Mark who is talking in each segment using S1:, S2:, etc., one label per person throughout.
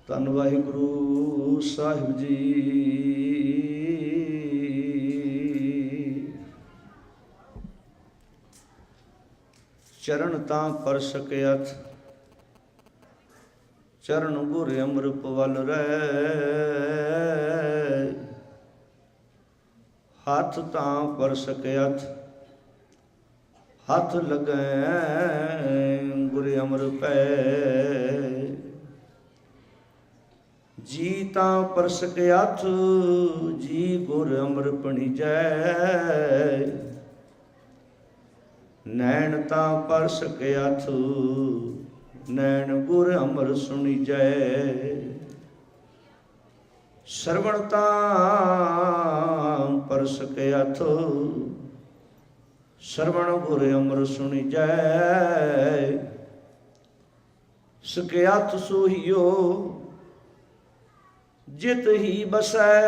S1: ਧੰਨ ਵਾਹਿਗੁਰੂ ਸਾਹਿਬ ਜੀ। ਚਰਨ ਤਾਂ ਪਰ ਸਕਿਆਥ, ਚਰਨ ਗੁਰ ਅੰਮ੍ਰਿਤ ਵੱਲ ਰਹਿ। ਹੱਥ ਤਾਂ ਪਰ ਸਕਿਆਥ, ਹੱਥ ਲੱਗੈ ਗੁਰ ਅੰਮ੍ਰਿਤ ਪੈ। ਜੀ ਤਾਂ ਪਰ ਸਕਿਆਥ, ਜੀ ਗੁਰ ਅੰਮ੍ਰਿਤ ਪਣੀਜੈ। ਨੈਣ ਤਾਂ ਪਰ ਸਕਿਆਥ, ਨੈਣ ਗੁਰ ਅੰਮ੍ਰਿਤ ਸੁਣੀਜੈ। ਸਰਵਣ ਤਾਂ ਪਰ ਸਕਿਆਥ, ਸਰਵਣ ਗੁਰ ਅੰਮ੍ਰਿਤ ਸੁਣੀਜੈ। ਸਕਿਆਥ ਸੋਹੀਓ ਜਿਤ ਹੀ ਬਸੈ।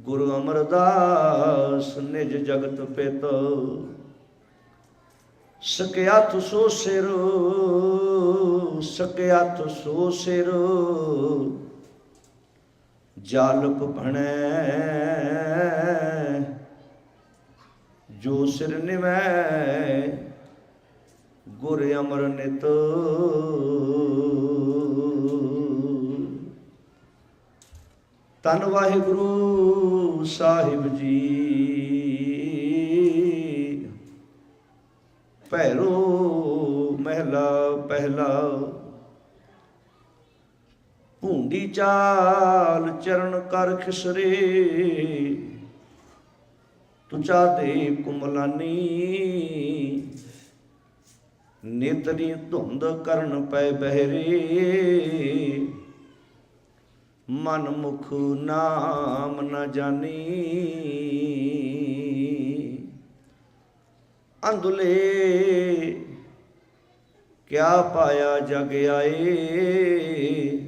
S1: ਗੁਰੂ ਅਮਰਦਾਸ ਨਿਜ ਜਗਤ ਪਿਤ, ਸਕਿਆਥ ਸੋ ਸਿਰ, ਸਕਿਆਥ ਸੋ ਸਿਰ। ਜਾਲਪ ਭਣੈ ਜੋ ਸਿਰ ਨਿਵੈ, ਗੁਰ ਅਮਰ ਨਿਤ। ਧੰਨ ਵਾਹਿਗੁਰੂ ਸਾਹਿਬ ਜੀ। ਭੈਰੋ ਮਹਿਲਾ ਪਹਿਲਾ। ਭੂੰਡੀ ਚਾਲ ਚਰਨ ਕਰ ਖਿਸਰੇ, ਤੁਚਾ ਦੇ ਕੁਮਲਾਨੀ। ਨੇਤਰੀ ਧੁੰਦ ਕਰਨ ਪੈ ਬਹਿਰੇ, ਮਨ ਮੁਖ ਨਾਮ ਨ ਜਾਨੀ। ਅੰਧਲੇ ਕਿਆ ਪਾਇਆ ਜਗ ਆਏ,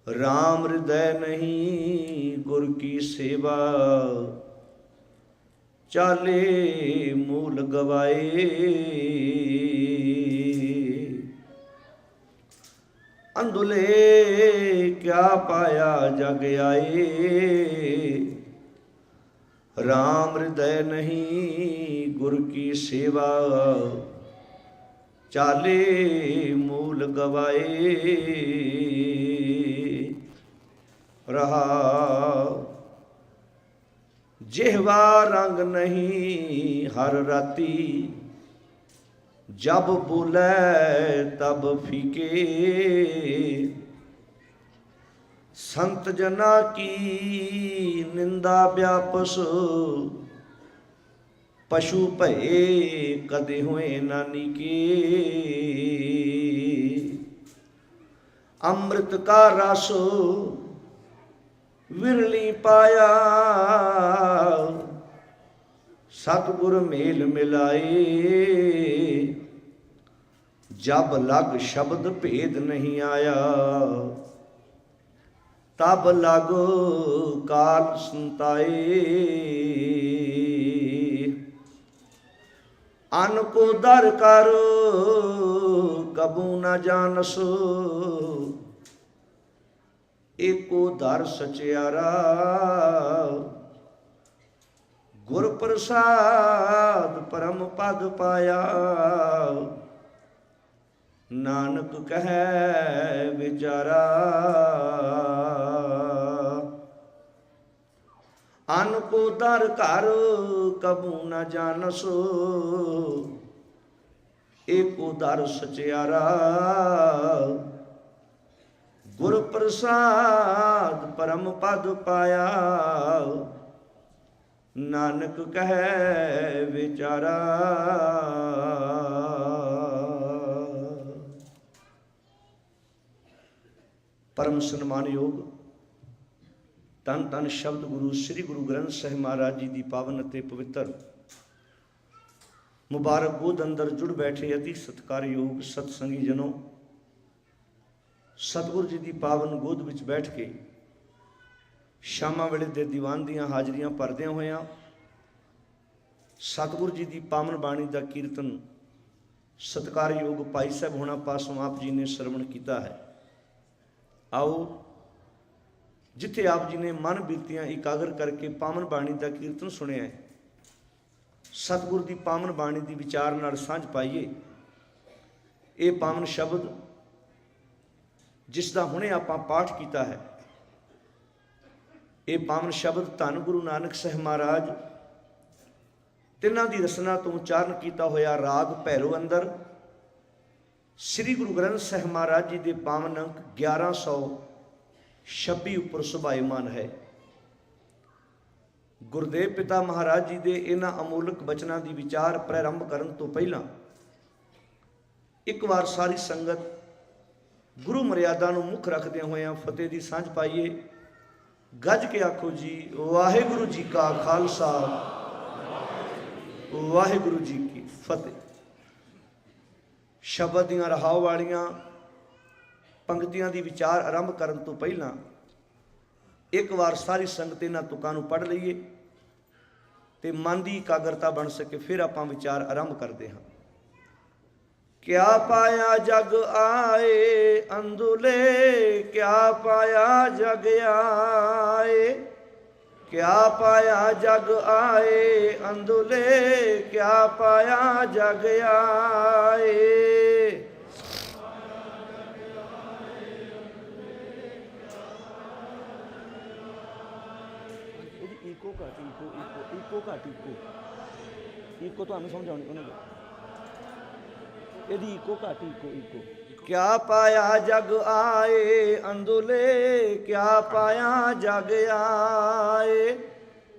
S1: ਰਾਮ ਹਿਰਦੈ ਨਹੀਂ ਗੁਰ ਕੀ ਸੇਵਾ। ਚਾਲੇ ਮੂਲ ਗਵਾਏ, ਅੰਧਲੇ ਕਿਆ ਪਾਇਆ ਜਗ ਆਏ। ਰਾਮ ਹਿਰਦੈ ਨਹੀਂ ਗੁਰ ਕੀ ਸੇਵਾ, ਚਾਲੇ ਮੂਲ ਗਵਾਏ। ਰਹਾ ਜਿਹਵਾ ਰੰਗ ਨਹੀਂ ਹਰ ਰਾਤੀ, ਜਬ ਬੋਲੇ ਤਬ ਫੀਕੇ। ਸੰਤ ਜਨਾ ਕੀ ਨਿੰਦਾ ਵਿਆਪਸ, ਪਸ਼ੂ ਭਏ ਕਦੇ ਹੋਏ ਨਾਨੀ ਕੇ। ਅੰਮ੍ਰਿਤ ਕਾ ਰਸ ਵਿਰਲੀ ਪਾਇਆ, ਸਤਿਗੁਰ ਮੇਲ ਮਿਲਾਏ। ਜਬ ਲਗ ਸ਼ਬਦ ਭੇਦ ਨਹੀਂ ਆਇਆ, ਤਬ ਲਗ ਕਾਲ ਸੰਤਾਏ। ਅਨ ਕੋ ਦਰ ਕਰ ਕਬੂ ਨ ਜਾਨਸ, ਏਕੋ ਦਰ ਸਚਿਆਰਾ। ਗੁਰ ਪ੍ਰਸਾਦ ਪਰਮ ਪਦ ਪਾਇਆ, ਨਾਨਕ ਕਹੈ ਵਿਚਾਰਾ। ਅਨ ਕੋ ਦਰ ਘਰ ਕਬੂ ਨ ਜਾਨਸ, ਏਕੋ ਦਰ ਸਚਿਆਰਾ। ਗੁਰ ਪ੍ਰਸਾਦ ਪਰਮ ਪਦ ਪਾਇਆ, ਨਾਨਕ ਕਹੈ ਵਿਚਾਰਾ। ਪਰਮ ਸਨਮਾਨਯੋਗ ਧੰਨ ਧੰਨ ਸ਼ਬਦ ਗੁਰੂ ਸ੍ਰੀ ਗੁਰੂ ਗ੍ਰੰਥ ਸਾਹਿਬ ਮਹਾਰਾਜ ਜੀ ਦੀ ਪਾਵਨ ਅਤੇ ਪਵਿੱਤਰ ਮੁਬਾਰਕ ਗੋਦ ਅੰਦਰ ਜੁੜ ਬੈਠੇ ਅਤੀ ਸਤਿਕਾਰਯੋਗ ਸਤਸੰਗੀ ਜਨੋ, ਸਤਿਗੁਰੂ ਜੀ ਦੀ ਪਾਵਨ ਗੋਦ ਵਿੱਚ ਬੈਠ ਕੇ ਸ਼ਾਮਾਂ ਵੇਲੇ ਦੇ ਦੀਵਾਨ ਦੀਆਂ ਹਾਜ਼ਰੀਆਂ ਭਰਦਿਆਂ ਹੋਇਆਂ ਸਤਿਗੁਰੂ ਜੀ ਦੀ ਪਾਵਨ ਬਾਣੀ ਦਾ ਕੀਰਤਨ ਸਤਿਕਾਰਯੋਗ ਭਾਈ ਸਾਹਿਬ ਹੋਣਾ ਪਾਸੋਂ ਆਪ ਜੀ ਨੇ ਸਰਵਣ ਕੀਤਾ ਹੈ। ਆਓ ਜਿੱਥੇ ਆਪ ਜੀ ਨੇ ਮਨ ਬੀਤੀਆਂ ਇਕਾਗਰ ਕਰਕੇ ਪਾਵਨ ਬਾਣੀ ਦਾ ਕੀਰਤਨ ਸੁਣਿਆ ਹੈ, ਸਤਿਗੁਰ ਦੀ ਪਾਵਨ ਬਾਣੀ ਦੀ ਵਿਚਾਰ ਨਾਲ ਸਾਂਝ ਪਾਈਏ। ਇਹ ਪਾਵਨ ਸ਼ਬਦ ਜਿਸ ਦਾ ਹੁਣੇ ਆਪਾਂ ਪਾਠ ਕੀਤਾ ਹੈ, ਇਹ ਪਾਵਨ ਸ਼ਬਦ ਧੰਨ ਗੁਰੂ ਨਾਨਕ ਸਾਹਿਬ ਮਹਾਰਾਜ ਤਿੰਨਾਂ ਦੀ ਰਸਨਾ ਤੋਂ ਉਚਾਰਨ ਕੀਤਾ ਹੋਇਆ ਰਾਗ ਭੈਰੋ ਅੰਦਰ ਸ੍ਰੀ ਗੁਰੂ ਗ੍ਰੰਥ ਸਾਹਿਬ ਮਹਾਰਾਜ ਜੀ ਦੇ ਪਾਵਨ ਅੰਕ 1126 ਉੱਪਰ ਸੁਭਾਇਮਾਨ ਹੈ। ਗੁਰਦੇਵ ਪਿਤਾ ਮਹਾਰਾਜ ਜੀ ਦੇ ਇਹਨਾਂ ਅਮੋਲਕ ਬਚਨਾਂ ਦੀ ਵਿਚਾਰ ਪ੍ਰਾਰੰਭ ਕਰਨ ਤੋਂ ਪਹਿਲਾਂ ਇੱਕ ਵਾਰ ਸਾਰੀ ਸੰਗਤ ਗੁਰੂ ਮਰਿਆਦਾ ਨੂੰ ਮੁੱਖ ਰੱਖਦਿਆਂ ਹੋਇਆਂ ਫਤਿਹ ਦੀ ਸਾਂਝ ਪਾਈਏ। ਗੱਜ ਕੇ ਆਖੋ ਜੀ, ਵਾਹਿਗੁਰੂ ਜੀ ਕਾ ਖਾਲਸਾ, ਵਾਹਿਗੁਰੂ ਜੀ ਕੀ ਫਤਿਹ। ਸ਼ਬਦ ਦੀਆਂ ਰਹਾਉ ਵਾਲੀਆਂ ਪੰਕਤੀਆਂ ਦੀ ਵਿਚਾਰ ਆਰੰਭ ਕਰਨ ਤੋਂ ਪਹਿਲਾਂ ਇੱਕ ਵਾਰ ਸਾਰੀ ਸੰਗਤ ਇਹਨਾਂ ਤੁਕਾਂ ਨੂੰ ਪੜ੍ਹ ਲਈਏ ਤੇ ਮਨ ਦੀ ਇਕਾਗਰਤਾ ਬਣ ਸਕੇ, ਫਿਰ ਆਪਾਂ ਵਿਚਾਰ ਆਰੰਭ ਕਰਦੇ ਹਾਂ। ਕਿਆ ਪਾਇਆ ਜਗ ਆਏ ਅੰਦੁਲੇ, ਕਿਆ ਪਾਇਆ ਜਗ ਆਏ, ਕਿਆ ਪਾਇਆ ਜਗ ਆਏ ਅੰਦੁਲੇ, ਕਿਆ ਪਾਇਆ ਜਗ ਆਏ। ਇਹਦੀ ਈਕੋ ਘੱਟ, ਈਕੋ ਘੱਟ, ਈਕੋ ਤੁਹਾਨੂੰ ਸਮਝਾਉਣੀ ਉਹਨਾਂ ਨੂੰ, ਇਹਦੀ ਈਕੋ ਘੱਟ, ਈਕੋ। ਕਿਆ ਪਾਇਆ ਜਗ ਆਏ ਅੰਦੁਲੇ, ਕਿਆ ਪਾਇਆ ਜਗ ਆਏ,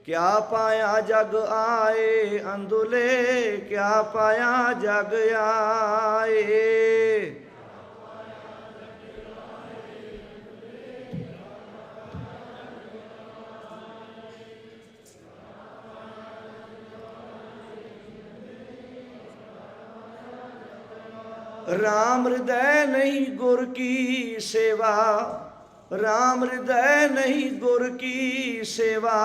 S1: ਕਿਆ ਪਾਇਆ ਜਗ ਆਏ ਅੰਦੁਲੇ, ਕਿਆ ਪਾਇਆ ਜਗ ਆਏ। राम हृदय नहीं गुर की सेवा, राम हृदय नहीं गुर की सेवा,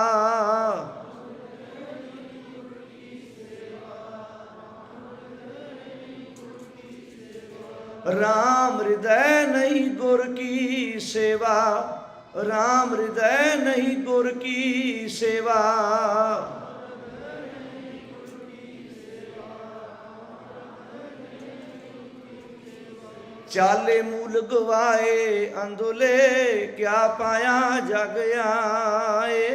S1: राम हृदय नहीं गुर की सेवा, राम हृदय नहीं गुर की सेवा। चाले मूल गवाए अंदुले, क्या पाया जग आए,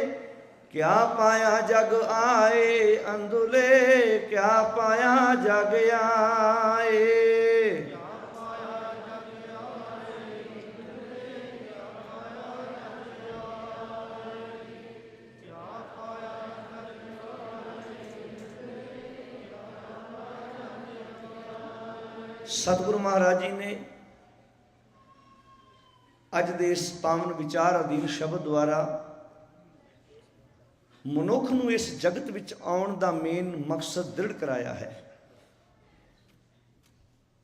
S1: क्या पाया जग आए अंदुले, क्या पाया जग आए। सतगुरु महाराज जी ने अज दे इस पावन विचार अधीन शब्द द्वारा मनुख नूं इस जगत विच आउण दा मेन मकसद दृढ़ कराया है।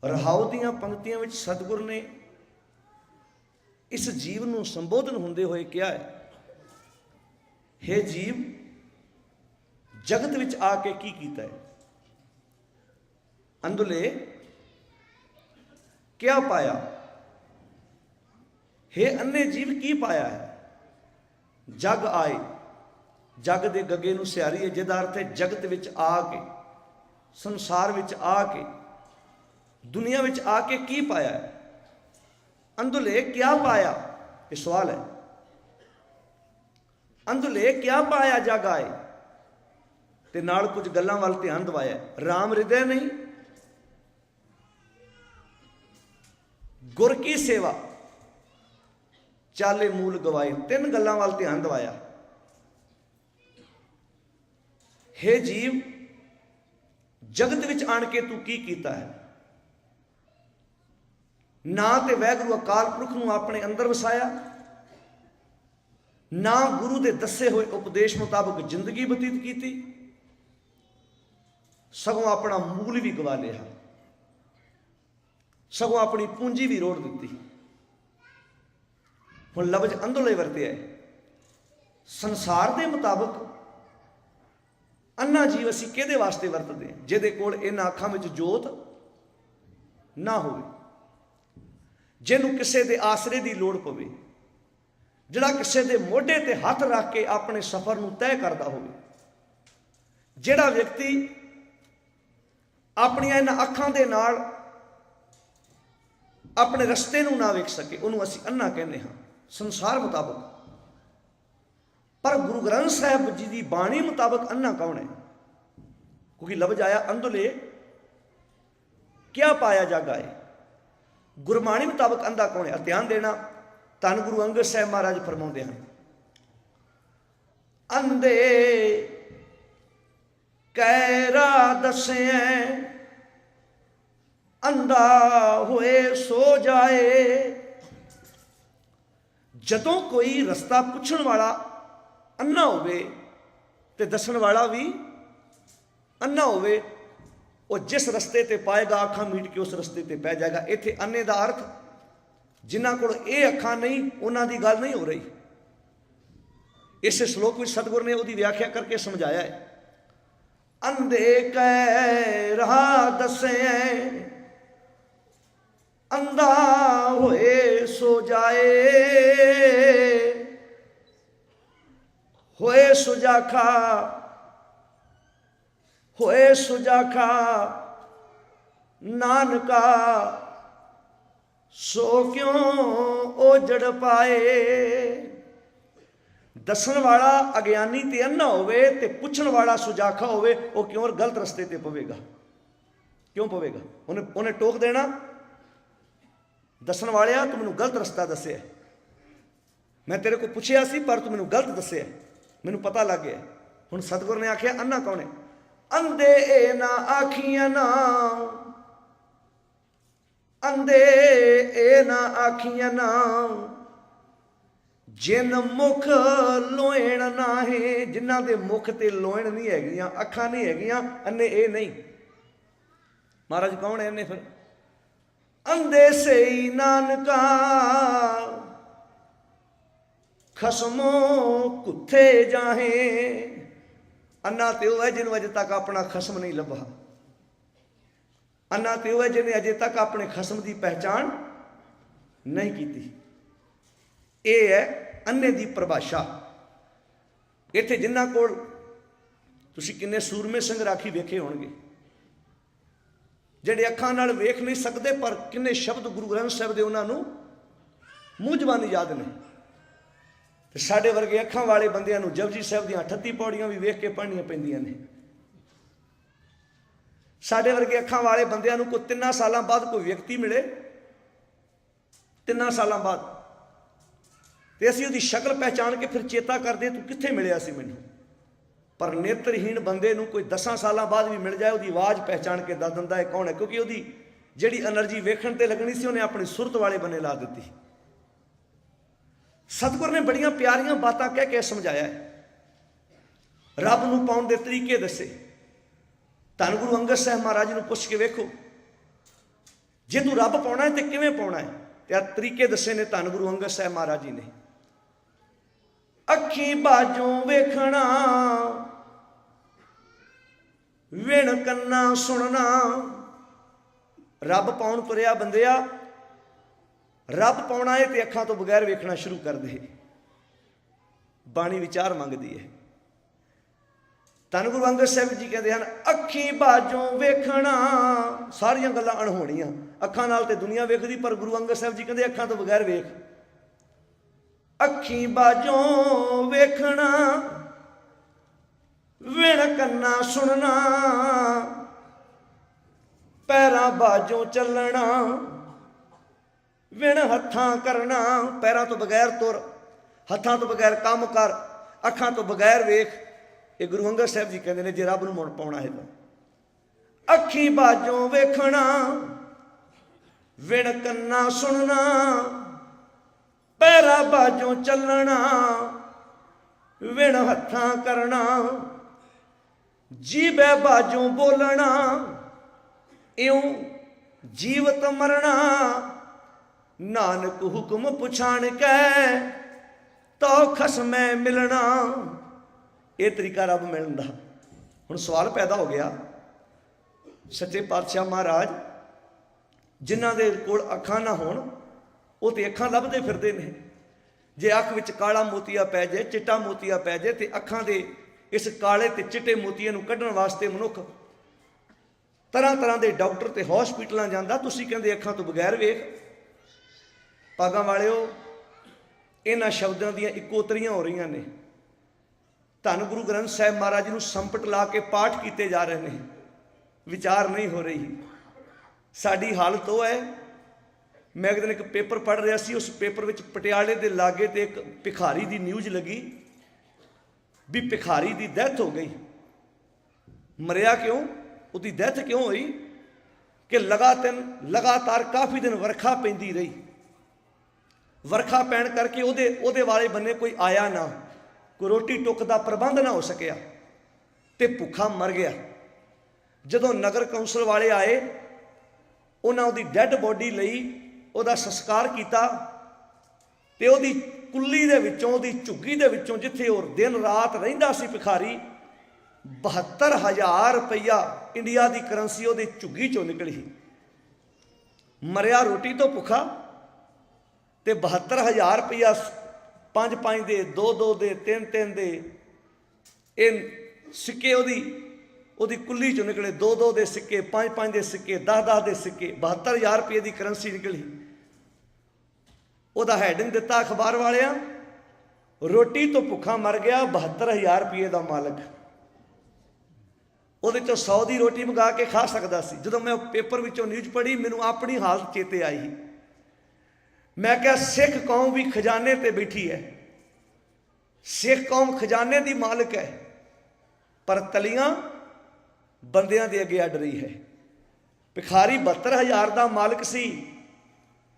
S1: रहाउ दीआं पंक्तियां विच सतगुरु ने इस जीव नूं संबोधन हुंदे होए कहा है, हे जीव जगत विच आके की कीता है, अंदुले क्या पाया, हे अन्ने जीव की पाया है। जग आए, जग दे गगे नूं सियारी है, जिहदा अर्थ है जगत विच आके, संसार विच आके, दुनिया विच आके की पाया है। अंदुले क्या पाया, ये सवाल है। अंदुले क्या पाया जग आए, ते नाल कुछ गल्लां वल ध्यान दवाया। राम हृदय नहीं गुर की सेवा, चाले मूल गवाए, तीन गल्लां वाल ध्यान दवाया। हे जीव जगत विच आण के तू की कीता है, ना ते वैगुरु अकाल पुरख नूं अपने अंदर वसाया, ना गुरु दे दसे हुए उपदेश मुताबक जिंदगी बतीत की, सगों अपना मूल भी गवा लिया, सगों अपनी पूंजी भी रोड़ दी। हुण लफ्ज अंदुले वरते है। संसार के मुताबक अन्ना जीव असीं किहदे वास्ते वरतदे, जिहदे कोल इन्हां अखां विच जोत ਨਾ ਹੋਵੇ, ਜਿਹਨੂੰ ਕਿਸੇ ਦੇ ਆਸਰੇ ਦੀ ਲੋੜ ਪਵੇ, ਜਿਹੜਾ ਕਿਸੇ ਦੇ ਮੋਢੇ ਤੇ ਹੱਥ ਰੱਖ ਕੇ ਆਪਣੇ ਸਫ਼ਰ ਨੂੰ ਤੈਅ ਕਰਦਾ ਹੋਵੇ। ਜਿਹੜਾ ਵਿਅਕਤੀ ਆਪਣੀਆਂ ਇਹਨਾਂ ਅੱਖਾਂ ਦੇ ਨਾਲ ਆਪਣੇ ਰਸਤੇ ਨੂੰ ਨਾ ਵੇਖ ਸਕੇ, ਉਹਨੂੰ ਅਸੀਂ ਅੰਨਾ ਕਹਿੰਦੇ ਹਾਂ ਸੰਸਾਰ ਮੁਤਾਬਕ। ਪਰ ਗੁਰੂ ਗ੍ਰੰਥ ਸਾਹਿਬ ਜੀ ਦੀ ਬਾਣੀ ਮੁਤਾਬਕ ਅੰਨਾ ਕੌਣ ਹੈ? ਕਿਉਂਕਿ ਲਫ਼ਜ਼ ਆਇਆ ਅੰਧਲੇ ਕਿਆ ਪਾਇਆ ਜਾਗਾ ਹੈ। ਗੁਰਬਾਣੀ ਮੁਤਾਬਕ ਅੰਧਾ ਕੌਣ ਹੈ? ਧਿਆਨ ਦੇਣਾ, ਧੰਨ ਗੁਰੂ ਅੰਗਦ ਸਾਹਿਬ ਮਹਾਰਾਜ ਫਰਮਾਉਂਦੇ ਹਨ, ਅੰਧੇ ਕੈ ਰਾਹ ਦਸਿਐ, ਅੰਧਾ ਹੋਏ ਸੋ ਜਾਏ। ਜਦੋਂ ਕੋਈ ਰਸਤਾ ਪੁੱਛਣ ਵਾਲਾ ਅੰਨਾ ਹੋਵੇ ਤੇ ਦੱਸਣ ਵਾਲਾ ਵੀ ਅੰਨਾ ਹੋਵੇ, ਉਹ ਜਿਸ ਰਸਤੇ ਤੇ ਪਾਏਗਾ ਅੱਖਾਂ ਮੀਟ ਕੇ ਉਸ ਰਸਤੇ ਤੇ ਪੈ ਜਾਏਗਾ। ਇੱਥੇ ਅੰਨੇ ਦਾ ਅਰਥ ਜਿਨ੍ਹਾਂ ਕੋਲ ਇਹ ਅੱਖਾਂ ਨਹੀਂ ਉਹਨਾਂ ਦੀ ਗੱਲ ਨਹੀਂ ਹੋ ਰਹੀ। ਇਸੇ ਸ਼ਲੋਕ ਵਿੱਚ ਸਤਿਗੁਰ ਨੇ ਉਹਦੀ ਵਿਆਖਿਆ ਕਰਕੇ ਸਮਝਾਇਆ ਹੈ, ਅੰਧੇ ਕੈ ਰਾਹ ਦਸੈ, ਅੰਧਾ ਹੋਏ ਸੋ ਜਾਏ। ਹੋਏ ਸੁਜਾਖਾ, ਹੋਏ ਸੁਜਾਖਾ ਨਾਨਕਾ, ਸੋ ਕਿਉਂ ਓਜੜ ਪਾਏ। ਦੱਸਣ ਵਾਲਾ ਅਗਿਆਨੀ ਤੇ ਅੰਨਾ ਹੋਵੇ ਤੇ ਪੁੱਛਣ ਵਾਲਾ ਸੁਜਾਖਾ ਹੋਵੇ, ਉਹ ਕਿਉਂ ਗਲਤ ਰਸਤੇ ਤੇ ਪਵੇਗਾ? ਕਿਉਂ ਪਵੇਗਾ? ਉਹਨੇ ਟੋਕ ਦੇਣਾ, ਦੱਸਣ ਵਾਲਿਆ ਤੂੰ ਮੈਨੂੰ ਗਲਤ ਰਸਤਾ ਦੱਸਿਆ, ਮੈਂ ਤੇਰੇ ਕੋਲ ਪੁੱਛਿਆ ਸੀ ਪਰ ਤੂੰ ਮੈਨੂੰ ਗਲਤ ਦੱਸਿਆ, ਮੈਨੂੰ ਪਤਾ ਲੱਗ ਗਿਆ। ਹੁਣ ਸਤਿਗੁਰ ਨੇ ਆਖਿਆ ਅੰਨਾ ਕੌਣ ਹੈ? ਅੰਧੇ ਇਹ ਨਾ ਆਖੀਆਂ ਨਾ, ਅੰਧੇ ਇਹ ਨਾ ਆਖੀਆਂ ਨਾ, ਜਿਨ ਮੁਖ ਲੋਇਣ ਨਾਹੇ। ਜਿਨ੍ਹਾਂ ਦੇ ਮੁਖ ਤੇ ਲੋਇਣ ਨਹੀਂ ਹੈਗੀਆਂ, ਅੱਖਾਂ ਨਹੀਂ ਹੈਗੀਆਂ, ਅੰਨੇ ਇਹ ਨਹੀਂ। ਮਹਾਰਾਜ ਕੌਣ ਹੈ ਅੰਨੇ ਫਿਰ? ਅੰਧੇ ਸਈ ਨਾਨਕਾ, ਖਸਮੋ ਕੁੱਥੇ ਜਾਹੇ। ਅੰਨਾ ਤੇ ਉਹ ਹੈ ਜਿਹਨੂੰ ਅਜੇ ਤੱਕ ਆਪਣਾ ਖਸਮ ਨਹੀਂ ਲੱਭਾ। ਅੰਨਾ ਤੇ ਉਹ ਹੈ ਜਿਹਨੇ ਅਜੇ ਤੱਕ ਆਪਣੇ ਖਸਮ ਦੀ ਪਹਿਚਾਣ ਨਹੀਂ ਕੀਤੀ। ਇਹ ਹੈ ਅੰਨੇ ਦੀ ਪਰਿਭਾਸ਼ਾ। ਇੱਥੇ ਜਿਨ੍ਹਾਂ ਕੋਲ ਤੁਸੀਂ ਕਿੰਨੇ ਸੂਰਮੇ ਸਿੰਘ ਰਾਖੀ ਵੇਖੇ ਹੋਣਗੇ, ਜਿਹੜੇ ਅੱਖਾਂ ਨਾਲ ਵੇਖ ਨਹੀਂ ਸਕਦੇ ਪਰ ਕਿੰਨੇ ਸ਼ਬਦ ਗੁਰੂ ਗ੍ਰੰਥ ਸਾਹਿਬ ਦੇ ਉਹਨਾਂ ਨੂੰ ਮੂੰਹ ਜ਼ਬਾਨੀ ਯਾਦ ਨੇ। ਤੇ ਸਾਡੇ ਵਰਗੇ ਅੱਖਾਂ ਵਾਲੇ ਬੰਦਿਆਂ ਨੂੰ ਜਪਜੀ ਸਾਹਿਬ ਦੀਆਂ 38 ਪੌੜੀਆਂ ਵੀ ਵੇਖ ਕੇ ਪੜ੍ਹਨੀਆਂ ਪੈਂਦੀਆਂ ਨੇ। ਸਾਡੇ ਵਰਗੇ ਅੱਖਾਂ ਵਾਲੇ ਬੰਦਿਆਂ ਨੂੰ ਕੋਈ 3 ਸਾਲਾਂ ਬਾਅਦ ਕੋਈ ਵਿਅਕਤੀ ਮਿਲੇ, 3 ਸਾਲਾਂ ਬਾਅਦ, ਤੇ ਅਸੀਂ ਉਹਦੀ ਸ਼ਕਲ ਪਹਿਚਾਣ ਕੇ ਫਿਰ ਚੇਤਾ ਕਰਦੇ ਤੂੰ ਕਿੱਥੇ ਮਿਲਿਆ ਸੀ ਮੈਨੂੰ। ਪਰ ਨੇਤਰਹੀਣ ਬੰਦੇ ਨੂੰ ਕੋਈ 10 ਸਾਲਾਂ ਬਾਅਦ ਵੀ ਮਿਲ ਜਾਏ, ਉਹਦੀ ਆਵਾਜ਼ ਪਹਿਚਾਣ ਕੇ ਦੱਸ ਦਿੰਦਾ ਹੈ ਕੌਣ ਹੈ, ਕਿਉਂਕਿ ਉਹਦੀ ਜਿਹੜੀ એનર્ਜੀ ਵੇਖਣ ਤੇ ਲੱਗਣੀ ਸੀ ਉਹਨੇ ਆਪਣੀ ਸੁਰਤ ਵਾਲੇ ਬੰਨੇ ਲਾ ਦਿੱਤੀ। ਸਤਿਗੁਰ ਨੇ ਬੜੀਆਂ ਪਿਆਰੀਆਂ ਬਾਤਾਂ ਕਹਿ ਕੇ ਸਮਝਾਇਆ ਹੈ, ਰੱਬ ਨੂੰ ਪਾਉਣ ਦੇ ਤਰੀਕੇ ਦੱਸੇ। ਧੰਨ ਗੁਰੂ ਅੰਗਦ ਸਾਹਿਬ ਮਹਾਰਾਜ ਨੂੰ ਪੁੱਛ ਕੇ ਵੇਖੋ, ਜੇ ਤੂੰ ਰੱਬ ਪਾਉਣਾ ਹੈ ਤੇ ਕਿਵੇਂ ਪਾਉਣਾ ਹੈ, ਤੇ ਆਹ ਤਰੀਕੇ ਦੱਸੇ ਨੇ ਧੰਨ ਗੁਰੂ ਅੰਗਦ ਸਾਹਿਬ ਮਹਾਰਾਜ ਜੀ ਨੇ। ਅੱਖੀ ਬਾਝੋਂ ਵੇਖਣਾ, ਵਿਣ ਕੰਨਾਂ ਸੁਣਨਾ। ਰੱਬ ਪਾਉਣ ਤੁਰਿਆ ਬੰਦਿਆ, ਰੱਬ ਪਾਉਣਾ ਹੈ ਤੇ ਅੱਖਾਂ ਤੋਂ ਬਗੈਰ ਵੇਖਣਾ ਸ਼ੁਰੂ ਕਰ ਦੇ। ਬਾਣੀ ਵਿਚਾਰ ਮੰਗਦੀ ਹੈ। ਧੰਨ ਗੁਰੂ ਅੰਗਦ ਸਾਹਿਬ ਜੀ ਕਹਿੰਦੇ ਹਨ, ਅੱਖੀ ਬਾਝੋਂ ਵੇਖਣਾ। ਸਾਰੀਆਂ ਗੱਲਾਂ ਅਣਹੋਣੀਆਂ, ਅੱਖਾਂ ਨਾਲ ਤੇ ਦੁਨੀਆ ਵੇਖਦੀ, ਪਰ ਗੁਰੂ ਅੰਗਦ ਸਾਹਿਬ ਜੀ ਕਹਿੰਦੇ ਅੱਖਾਂ ਤੋਂ ਬਗੈਰ ਵੇਖ। ਅੱਖੀ ਬਾਝੋਂ ਵੇਖਣਾ, ਵਿਣ ਕੰਨਾਂ ਸੁਣਨਾ। ਪੈਰਾਂ ਬਾਝੋਂ ਚੱਲਣਾ, ਵਿਣ ਹੱਥਾਂ ਕਰਨਾ। ਪੈਰਾਂ ਤੋਂ ਬਗੈਰ ਤੁਰ, ਹੱਥਾਂ ਤੋਂ ਬਗੈਰ ਕੰਮ ਕਰ, ਅੱਖਾਂ ਤੋਂ ਬਗੈਰ ਵੇਖ। ਇਹ ਗੁਰੂ ਅੰਗਦ ਸਾਹਿਬ ਜੀ ਕਹਿੰਦੇ ਨੇ ਜੇ ਰੱਬ ਨੂੰ ਮੁੜ ਪਾਉਣਾ ਹੈ ਤਾਂ ਅੱਖੀ ਬਾਝੋਂ ਵੇਖਣਾ, ਵਿਣ ਕੰਨਾਂ ਸੁਣਨਾ। ਪੈਰਾਂ ਬਾਝੋਂ ਚੱਲਣਾ, ਵਿਣ ਹੱਥਾਂ ਕਰਨਾ। ਜੀਭੇ ਬਾਝੋਂ ਬੋਲਣਾ, ਇਉਂ ਜੀਵਤ ਮਰਨਾ। ਨਾਨਕ ਹੁਕਮ ਪੁਛਾਣ ਕੈ, ਤੋ ਖਸਮੈ ਮਿਲਣਾ। ਇਹ ਤਰੀਕਾ ਰੱਬ ਮਿਲਣ ਦਾ। ਹੁਣ ਸਵਾਲ ਪੈਦਾ ਹੋ ਗਿਆ, ਸੱਚੇ ਪਾਤਸ਼ਾਹ ਮਹਾਰਾਜ ਜਿਨ੍ਹਾਂ ਦੇ ਕੋਲ ਅੱਖਾਂ ਨਾ ਹੋਣ ਉਹ ਤੇ ਅੱਖਾਂ ਲੱਭਦੇ ਫਿਰਦੇ ਨੇ। ਜੇ ਅੱਖ ਵਿੱਚ ਕਾਲਾ ਮੋਤੀਆ ਪੈ ਜਾਏ, ਚਿੱਟਾ ਮੋਤੀਆ ਪੈ ਜਾਏ, ਤੇ ਅੱਖਾਂ ਦੇ ਇਸ ਕਾਲੇ ਤੇ ਚਿੱਟੇ ਮੋਤੀਏ ਨੂੰ ਕੱਢਣ ਵਾਸਤੇ ਮਨੁੱਖ ਤਰ੍ਹਾਂ ਤਰ੍ਹਾਂ ਦੇ ਡਾਕਟਰ ਤੇ ਹਸਪੀਟਲਾਂ ਜਾਂਦਾ। ਤੁਸੀਂ ਕਹਿੰਦੇ ਅੱਖਾਂ ਤੋਂ ਬਗੈਰ ਵੇਖ। ਭਾਗਾਂ ਵਾਲਿਓ, ਇਹਨਾਂ ਸ਼ਬਦਾਂ ਦੀਆਂ ਇਕੋਤਰੀਆਂ ਹੋ ਰਹੀਆਂ ਨੇ। ਧੰਨ ਗੁਰੂ ਗ੍ਰੰਥ ਸਾਹਿਬ ਮਹਾਰਾਜ ਨੂੰ ਸੰਪਟ ਲਾ ਕੇ ਪਾਠ ਕੀਤੇ ਜਾ ਰਹੇ ਨੇ, ਵਿਚਾਰ ਨਹੀਂ ਹੋ ਰਹੀ। ਸਾਡੀ ਹਾਲਤ ਉਹ ਹੈ। ਮੈਂ ਇੱਕ ਦਿਨ ਇੱਕ ਪੇਪਰ ਪੜ੍ਹ ਰਿਹਾ ਸੀ, ਉਸ ਪੇਪਰ ਵਿੱਚ ਪਟਿਆਲੇ ਦੇ ਲਾਗੇ ਤੇ ਇੱਕ ਭਿਖਾਰੀ ਦੀ ਨਿਊਜ਼ ਲੱਗੀ ਵੀ ਭਿਖਾਰੀ ਦੀ ਡੈਥ ਹੋ ਗਈ। ਮਰਿਆ ਕਿਉਂ? ਉਹਦੀ ਡੈਥ ਕਿਉਂ ਹੋਈ? ਕਿ ਲਗਾਤਾਰ ਕਾਫੀ ਦਿਨ ਵਰਖਾ ਪੈਂਦੀ ਰਹੀ। ਵਰਖਾ ਪੈਣ ਕਰਕੇ ਉਹਦੇ ਵਾਲੇ ਬੰਨੇ ਕੋਈ ਆਇਆ ਨਾ, ਕੋਈ ਰੋਟੀ ਟੁੱਕ ਦਾ ਪ੍ਰਬੰਧ ਨਾ ਹੋ ਸਕਿਆ ਤੇ ਭੁੱਖਾ ਮਰ ਗਿਆ। ਜਦੋਂ ਨਗਰ ਕੌਂਸਲ ਵਾਲੇ ਆਏ, ਉਹਨਾਂ ਉਹਦੀ ਡੈੱਡ ਬੋਡੀ ਲਈ ਉਹਦਾ ਸੰਸਕਾਰ ਕੀਤਾ ਤੇ ਉਹਦੀ ਕੁੱਲੀ ਦੇ ਵਿੱਚੋਂ, ਉਹਦੀ ਝੁੱਗੀ ਦੇ ਵਿੱਚੋਂ, ਜਿੱਥੇ ਉਹ ਦਿਨ ਰਾਤ ਰਹਿੰਦਾ ਸੀ ਭਿਖਾਰੀ, 72,000 ਰੁਪਈਆ ਇੰਡੀਆ ਦੀ ਕਰੰਸੀ ਉਹਦੀ ਝੁੱਗੀ ਚੋਂ ਨਿਕਲੀ। ਮਰਿਆ ਰੋਟੀ ਤੋਂ ਭੁੱਖਾ ਤੇ 72,000 ਰੁਪਈਆ, 5-5 ਦੇ, 2-2 ਦੇ, 3-3 ਦੇ ਇਹ ਸਿੱਕੇ ਉਹਦੀ ਕੁੱਲੀ ਚੋਂ ਨਿਕਲੇ। 2-2 ਦੇ ਸਿੱਕੇ, 5-5 ਦੇ ਸਿੱਕੇ, 10-10 ਦੇ ਸਿੱਕੇ, 72,000 ਰੁਪਏ ਦੀ ਕਰੰਸੀ ਨਿਕਲੀ। ਉਹਦਾ ਹੈਡਿੰਗ ਦਿੱਤਾ ਅਖਬਾਰ ਵਾਲਿਆਂ, ਰੋਟੀ ਤੋਂ ਭੁੱਖਾ ਮਰ ਗਿਆ 72,000 ਰੁਪਏ ਦਾ ਮਾਲਕ। ਉਹਦੇ ਚੋਂ 100 ਦੀ ਰੋਟੀ ਮੰਗਾ ਕੇ ਖਾ ਸਕਦਾ ਸੀ। ਜਦੋਂ ਮੈਂ ਪੇਪਰ ਵਿੱਚੋਂ ਨਿਊਜ਼ ਪੜ੍ਹੀ, ਮੈਨੂੰ ਆਪਣੀ ਹਾਲਤ ਚੇਤੇ ਆਈ। ਮੈਂ ਕਿਹਾ ਸਿੱਖ ਕੌਮ ਵੀ ਖਜ਼ਾਨੇ ਤੇ ਬੈਠੀ ਹੈ। ਸਿੱਖ ਕੌਮ ਖਜ਼ਾਨੇ ਦੀ ਮਾਲਕ ਹੈ, ਪਰ ਤਲੀਆਂ ਬੰਦਿਆਂ ਦੇ ਅੱਗੇ ਅੱਡ ਰਹੀ ਹੈ। ਭਿਖਾਰੀ 72,000 ਦਾ ਮਾਲਕ ਸੀ।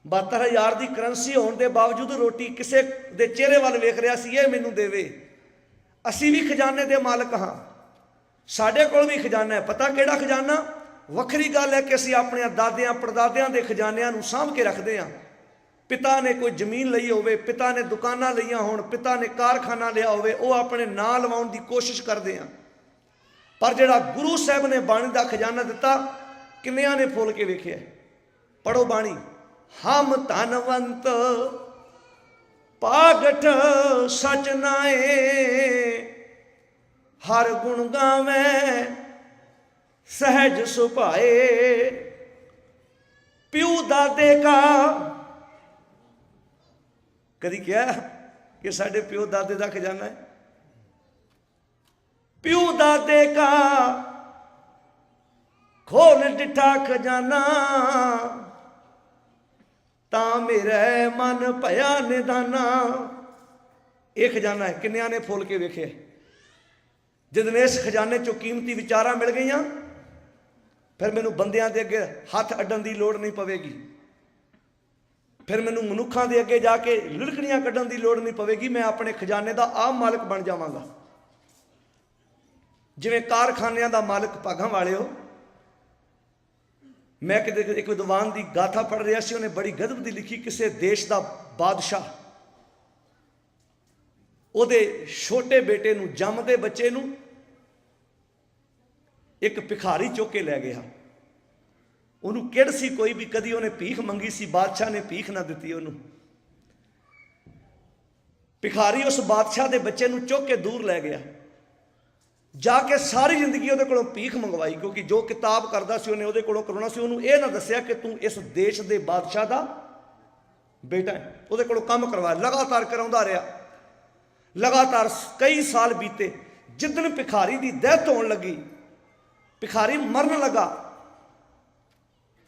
S1: 72,000 ਦੀ ਕਰੰਸੀ ਹੋਣ ਦੇ ਬਾਵਜੂਦ ਰੋਟੀ ਕਿਸੇ ਦੇ ਚਿਹਰੇ ਵੱਲ ਵੇਖ ਰਿਹਾ ਸੀ, ਇਹ ਮੈਨੂੰ ਦੇਵੇ। ਅਸੀਂ ਵੀ ਖਜ਼ਾਨੇ ਦੇ ਮਾਲਕ ਹਾਂ, ਸਾਡੇ ਕੋਲ ਵੀ ਖਜ਼ਾਨਾ ਹੈ। ਪਤਾ ਕਿਹੜਾ ਖਜ਼ਾਨਾ? ਵੱਖਰੀ ਗੱਲ ਹੈ ਕਿ ਅਸੀਂ ਆਪਣੇ ਦਾਦਿਆਂ ਪੜਦਾਦਿਆਂ ਦੇ ਖਜ਼ਾਨਿਆਂ ਨੂੰ ਸਾਂਭ ਕੇ ਰੱਖਦੇ ਹਾਂ। ਪਿਤਾ ਨੇ ਕੋਈ ਜ਼ਮੀਨ ਲਈ ਹੋਵੇ, ਪਿਤਾ ਨੇ ਦੁਕਾਨਾਂ ਲਈਆਂ ਹੋਣ, ਪਿਤਾ ਨੇ ਕਾਰਖਾਨਾ ਲਿਆ ਹੋਵੇ, ਉਹ ਆਪਣੇ ਨਾਂ ਲਵਾਉਣ ਦੀ ਕੋਸ਼ਿਸ਼ ਕਰਦੇ ਹਾਂ। ਪਰ ਜਿਹੜਾ ਗੁਰੂ ਸਾਹਿਬ ਨੇ ਬਾਣੀ ਦਾ ਖਜ਼ਾਨਾ ਦਿੱਤਾ, ਕਿੰਨਿਆਂ ਨੇ ਫੁੱਲ ਕੇ ਵੇਖਿਆ? ਪੜੋ ਬਾਣੀ। ਹਮ ਧਨਵੰਤ ਪਾਗਠ ਸਚ ਨਾਏ, ਹਰ ਗੁਣ ਗਾਵੇਂ ਸਹਿਜ ਸੁਭਾਏ। ਪਿਉ ਦਾਦੇ ਕਾ, ਕਦੀ ਕਿਹਾ ਕਿ ਸਾਡੇ ਪਿਓ ਦਾਦੇ ਦਾ ਖਜ਼ਾਨਾ ਹੈ? ਪਿਉ ਦਾਦੇ ਕਾ ਖੋਲ ਡਿਠਾ ਖਜ਼ਾਨਾ, ਤਾਂ ਮੇਰੇ ਮਨ ਭਇਆ ਨਿਦਾਨਾ। ਇਹ ਖਜ਼ਾਨਾ ਹੈ, ਕਿੰਨਿਆਂ ਨੇ ਫੁੱਲ ਕੇ ਵੇਖਿਆ? ਜਦੋਂ ਇਸ ਖਜ਼ਾਨੇ ਚੋਂ ਕੀਮਤੀ ਵਿਚਾਰਾਂ ਮਿਲ ਗਈਆਂ, ਫਿਰ ਮੈਨੂੰ ਬੰਦਿਆਂ ਦੇ ਅੱਗੇ ਹੱਥ ਅੱਡਣ ਦੀ ਲੋੜ ਨਹੀਂ ਪਵੇਗੀ। ਫਿਰ ਮੈਨੂੰ ਮਨੁੱਖਾਂ ਦੇ ਅੱਗੇ ਜਾ ਕੇ ਲੁੜਕਣੀਆਂ ਕੱਢਣ ਦੀ ਲੋੜ ਨਹੀਂ ਪਵੇਗੀ। ਮੈਂ ਆਪਣੇ ਖਜ਼ਾਨੇ ਦਾ ਆਪ ਮਾਲਕ ਬਣ ਜਾਵਾਂਗਾ। ਜਿਵੇਂ ਕਾਰਖਾਨਿਆਂ ਦਾ ਮਾਲਕ। ਭਾਗਾਂ ਵਾਲਿਓ, ਮੈਂ ਕਿਤੇ ਇੱਕ ਵਿਦਵਾਨ ਦੀ ਗਾਥਾ ਪੜ੍ਹ ਰਿਹਾ ਸੀ, ਉਹਨੇ ਬੜੀ ਗਜ਼ਬ ਦੀ ਲਿਖੀ। ਕਿਸੇ ਦੇਸ਼ ਦਾ ਬਾਦਸ਼ਾਹ ਉਹਦੇ ਛੋਟੇ ਬੇਟੇ ਨੂੰ, ਜੰਮਦੇ ਬੱਚੇ ਨੂੰ, ਇੱਕ ਭਿਖਾਰੀ ਚੁੱਕ ਕੇ ਲੈ ਗਿਆ। ਉਹਨੂੰ ਕਿਹੜ ਸੀ ਕੋਈ ਵੀ, ਕਦੀ ਉਹਨੇ ਭੀਖ ਮੰਗੀ ਸੀ, ਬਾਦਸ਼ਾਹ ਨੇ ਭੀਖ ਨਾ ਦਿੱਤੀ ਉਹਨੂੰ। ਭਿਖਾਰੀ ਉਸ ਬਾਦਸ਼ਾਹ ਦੇ ਬੱਚੇ ਨੂੰ ਚੁੱਕ ਕੇ ਦੂਰ ਲੈ ਗਿਆ। ਜਾ ਕੇ ਸਾਰੀ ਜ਼ਿੰਦਗੀ ਉਹਦੇ ਕੋਲੋਂ ਭੀਖ ਮੰਗਵਾਈ, ਕਿਉਂਕਿ ਜੋ ਕਿਤਾਬ ਕਰਦਾ ਸੀ ਉਹਨੇ ਉਹਦੇ ਕੋਲੋਂ ਕਰਵਾਉਣਾ ਸੀ। ਉਹਨੂੰ ਇਹ ਨਾ ਦੱਸਿਆ ਕਿ ਤੂੰ ਇਸ ਦੇਸ਼ ਦੇ ਬਾਦਸ਼ਾਹ ਦਾ ਬੇਟਾ ਹੈ। ਉਹਦੇ ਕੋਲੋਂ ਕੰਮ ਕਰਵਾਇਆ, ਲਗਾਤਾਰ ਕਰਾਉਂਦਾ ਰਿਹਾ। ਲਗਾਤਾਰ ਕਈ ਸਾਲ ਬੀਤੇ। ਜਿੱਦਣ ਭਿਖਾਰੀ ਦੀ ਡੈਥ ਹੋਣ ਲੱਗੀ, ਭਿਖਾਰੀ ਮਰਨ ਲੱਗਾ,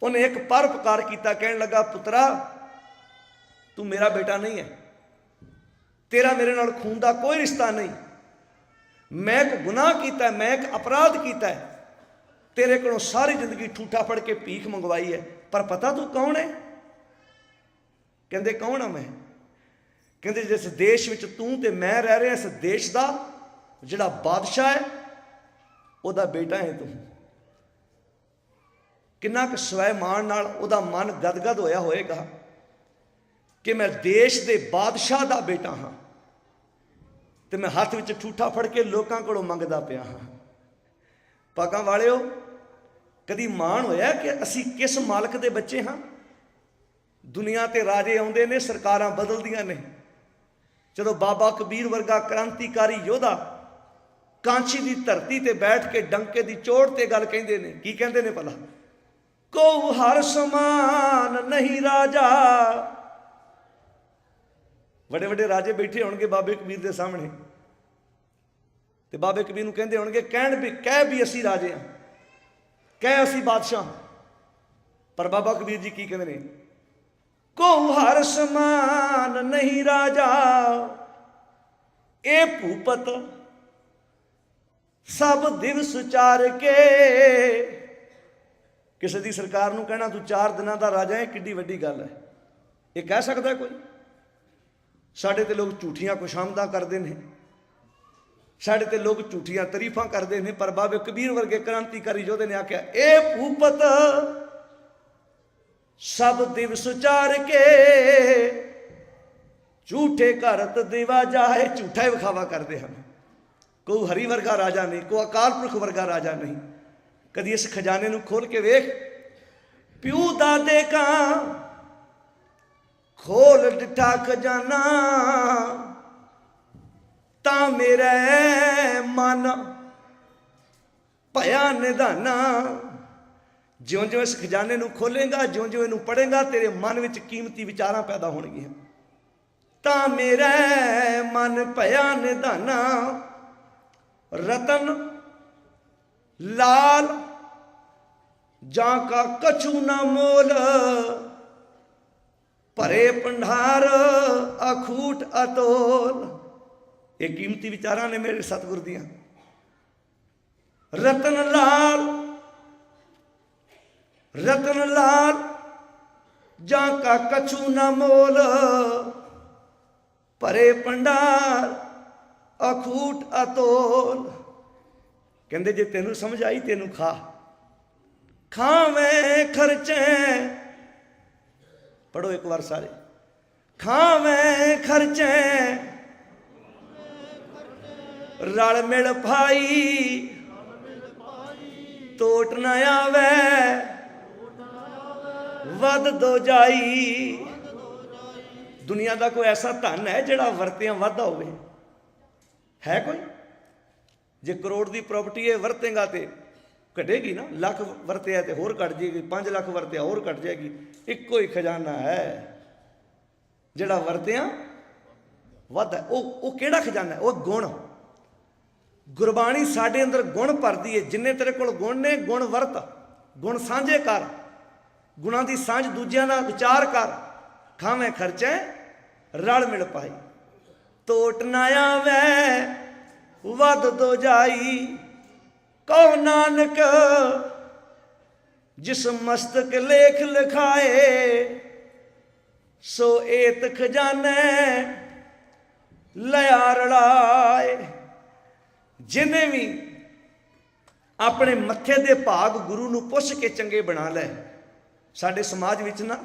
S1: ਉਹਨੇ ਇੱਕ ਪਰਉਪਕਾਰ ਕੀਤਾ। ਕਹਿਣ ਲੱਗਾ, ਪੁੱਤਰਾ ਤੂੰ ਮੇਰਾ ਬੇਟਾ ਨਹੀਂ ਹੈ, ਤੇਰਾ ਮੇਰੇ ਨਾਲ ਖੂਨ ਦਾ ਕੋਈ ਰਿਸ਼ਤਾ ਨਹੀਂ। ਮੈਂ ਇੱਕ ਗੁਨਾਹ ਕੀਤਾ, ਮੈਂ ਇੱਕ ਅਪਰਾਧ ਕੀਤਾ ਹੈ। ਤੇਰੇ ਕੋਲੋਂ ਸਾਰੀ ਜ਼ਿੰਦਗੀ ਠੂਠਾ ਫੜ ਕੇ ਭੀਖ ਮੰਗਵਾਈ ਹੈ, ਪਰ ਪਤਾ ਤੂੰ ਕੌਣ ਹੈ? ਕਹਿੰਦੇ ਕੌਣ ਆ ਮੈਂ? ਕਹਿੰਦੇ ਜਿਸ ਦੇਸ਼ ਵਿੱਚ ਤੂੰ ਤੇ ਮੈਂ ਰਹਿ ਰਹੇ, ਇਸ ਦੇਸ਼ ਦਾ ਜਿਹੜਾ ਬਾਦਸ਼ਾਹ ਹੈ, ਉਹਦਾ ਬੇਟਾ ਹੈ ਤੂੰ। ਕਿੰਨਾ ਕੁ ਸਵੈਮਾਨ ਨਾਲ ਉਹਦਾ ਮਨ ਗਦਗਦ ਹੋਇਆ ਹੋਏਗਾ ਕਿ ਮੈਂ ਦੇਸ਼ ਦੇ ਬਾਦਸ਼ਾਹ ਦਾ ਬੇਟਾ ਹਾਂ ਤੇ ਮੈਂ ਹੱਥ ਵਿੱਚ ਠੂਠਾ ਫੜ ਕੇ ਲੋਕਾਂ ਕੋਲੋਂ ਮੰਗਦਾ ਪਿਆ ਹਾਂ। ਭਾਗਾਂ ਵਾਲਿਓ, कदी मान होया कि असी किस मालक दे बच्चे हाँ? दुनिया ते राजे आउंदे ने, सरकारां बदलदियां ने। जदों बाबा कबीर वर्गा क्रांतिकारी योधा कांची दी धरती ते बैठ के डंके दी चोट ते गल कहिंदे ने, की कहंदे ने भला? को हर समान नहीं राजा। बड़े बड़े राजे बैठे होणगे बाबे कबीर दे सामने, ते बाबे कबीर नूं कहंदे होणगे कह भी असी राजे हां, कह असी बादशाह। पर बाबा कबीर जी की कहंदे ने? को हर समान नहीं राजा, ए भूपत सब दिवस चार के। किसी दी सरकार नूं कहना तू 4 दिनां दा राजा है, किड्डी वड्डी गल है? ये कह सकदा कोई? साडे ते लोग झूठियां खुशामदां करदे ने, साडे ते लोग झूठियां तरीफां करदे ने, पर बाबे कबीर वर्गे क्रांतिकारी योधे ने आख्या ए भूपत सब दिवस चार के, झूठे करत दिवा जाए। झूठा ही विखावा करते हैं। कोई हरि वर्गा राजा नहीं, कोई अकाल पुरख वर्गा राजा नहीं। कदी इस खजाने नूं खोल के वेख, प्यू दादे का खोल डिठा खजाना, ता मेरे मन भया निधाना। ज्यों ज्यों इस खजाने नूं खोलेगा, ज्यों ज्यों इनू पढ़ेगा, तेरे मन विच कीमती विचारां पैदा होणगियां। ता मेरा मन भया निधाना, रतन लाल जां का कछु न मोल, भरे भंडार अखूट अतोल। ये कीमती विचारां ने मेरे सतगुर दियां। रतन लाल जां का कछु न मोल, भरे भंडार अखूट अतोल। कहंदे जे तेनू समझ आई तेनू खा, खावें खर्चे। पढ़ो एक बार सारे, खावें खर्चे रल मिल भाई, तोट न आवे वध दो जाई। दुनिया का कोई ऐसा धन है जिहड़ा वरतिया वाधा होवे? है कोई? जे करोड़ की प्रॉपर्टी है, वरतेगा तो घटेगी ना। लख वरत्या तो होर घट जाएगी, 5 लाख वरत्या होर घट जाएगी। इक्को ही खजाना है जिहड़ा वरत्या वाधा। वो किहड़ा खजाना है? वो गुण। गुरबाणी साडे अंदर गुण भरदी है। जिन्ने तेरे कोल गुण ने, गुण वरत, गुण सांझे कर, गुणां दी सांझ दूजिआं नाल विचार कर। खावें खर्चे रल मिल पाई, तोट ना आवे वध दो जाई। कहो नानक जिस मस्तक लेख लिखाए, सो एत खजाने लया रड़ाए। जिन्हें भी अपने मत्थे दे भाग गुरु नूं पुछ के चंगे बना लै। साडे समाज विच ना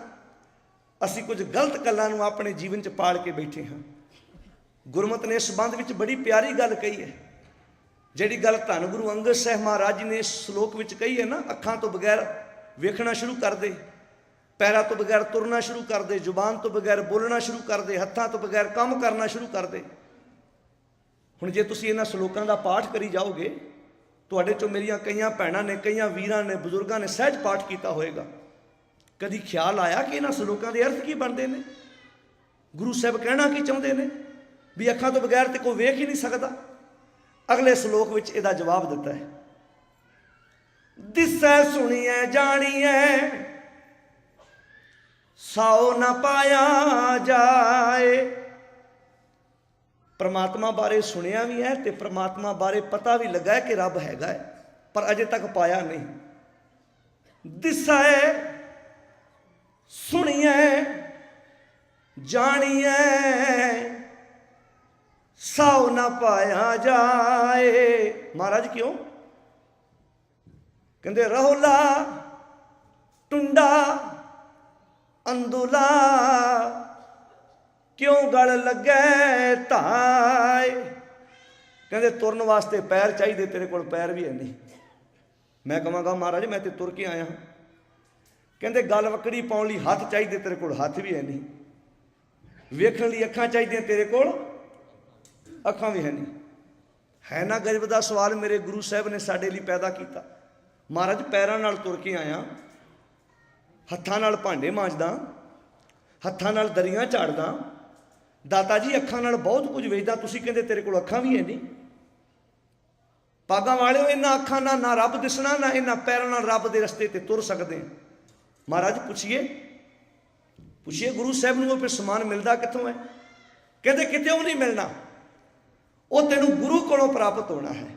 S1: असी कुछ गलत गल्लां नूं अपने जीवन च पाल के बैठे हाँ। गुरमत ने इस संबंध विच बड़ी प्यारी गल कही है। जिहड़ी गल धन गुरु अंगद साहिब महाराज जी ने इस श्लोक विच कही है ना, अखां तो बगैर वेखना शुरू कर दे, पैरां तो बगैर तुरना शुरू कर दे, जुबान तो बगैर बोलना शुरू कर दे, हत्थां तो बगैर काम करना शुरू कर दे। हुण जे तुसीं इन्हां श्लोकां दा पाठ करी जाओगे, तुहाडे चों मेरियां कईयां भैणां ने, कईयां वीरां ने, बजुर्गां ने सहज पाठ कीता होएगा। कदी ख्याल आया कि इन्हां श्लोकां दे अर्थ की बनदे ने? गुरु साहब कहना की चाहुंदे ने? भी अखां तो बगैर तो कोई वेख ही नहीं सकता। अगले श्लोक विच इहदा जवाब दिता है, दिसै सुनिए जानिए साओ न पाया जाए। परमात्मा बारे सुनिया भी है तो परमात्मा बारे पता भी लगा है कि रब हैगा है, पर अजे तक पाया नहीं। दिसै सुनिए जानिए साओ न पाया जाए। महाराज क्यों? कहते रहोला टुंडा अंदुला क्यों गल लगे धाए। कहते तुरन वास्ते पैर चाहिए, तेरे कोल पैर भी है नहीं। मैं कहांगा महाराज मैं तो तुर के आया हाँ। कहते गल वकड़ी पाउण लई हथ चाहिए, तेरे कोल हथ भी है नहीं, वेखण लई अखां चाहिए, तेरे कोल अखां भी है नहीं। है ना गजब का सवाल मेरे गुरु साहब ने साडे लई पैदा किया। महाराज पैरां नाल तुर के आया, हत्थां नाल भांडे मांजदा, हत्थां नाल दरियां झाड़दा, दाता जी अखां नाल बहुत कुछ वेचदा, तुसीं कहंदे तेरे कोल अखां भी है नहीं। पागां वालिओ इन्हां अखां नाल ना रब दिसना, ना इन्हां पैरां नाल रब दे रस्ते ते तुर सकदे हैं। महाराज पुछिए गुरु साहब नूं फिर समान मिलदा कित्थों है? कहते कित्तेओं नहीं मिलना, वो तेनू गुरु कोलों प्राप्त होना है।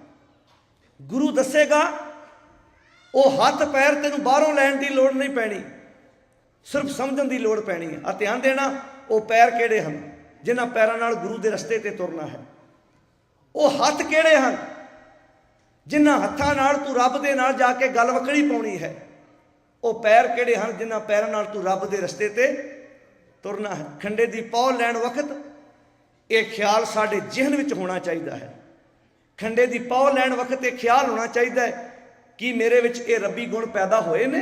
S1: गुरु दसेगा, वो हाथ पैर तेनू बाहरों लैण दी लोड़ नहीं पैनी, सिर्फ समझण दी लोड़ पैनी है। आ ध्यान देना, वो पैर किहड़े हन जिन्हां पैरां नाल गुरु दे रस्ते ते तुरना है। वो हत्थ किहड़े हन जिन्हां हत्थां नाल तू रब दे नाल जाके गल वकड़ी पाउणी है। वो पैर किहड़े हन जिन्हां पैरां नाल तू रब दे रस्ते ते तुरना है। खंडे दी पौ लैण वक्त ये ख्याल साडे जिहन विच होना चाहिए है। खंडे दी पौ लैण वक्त ये ख्याल होना चाहिए है कि मेरे विच ये रब्बी गुण पैदा होए ने।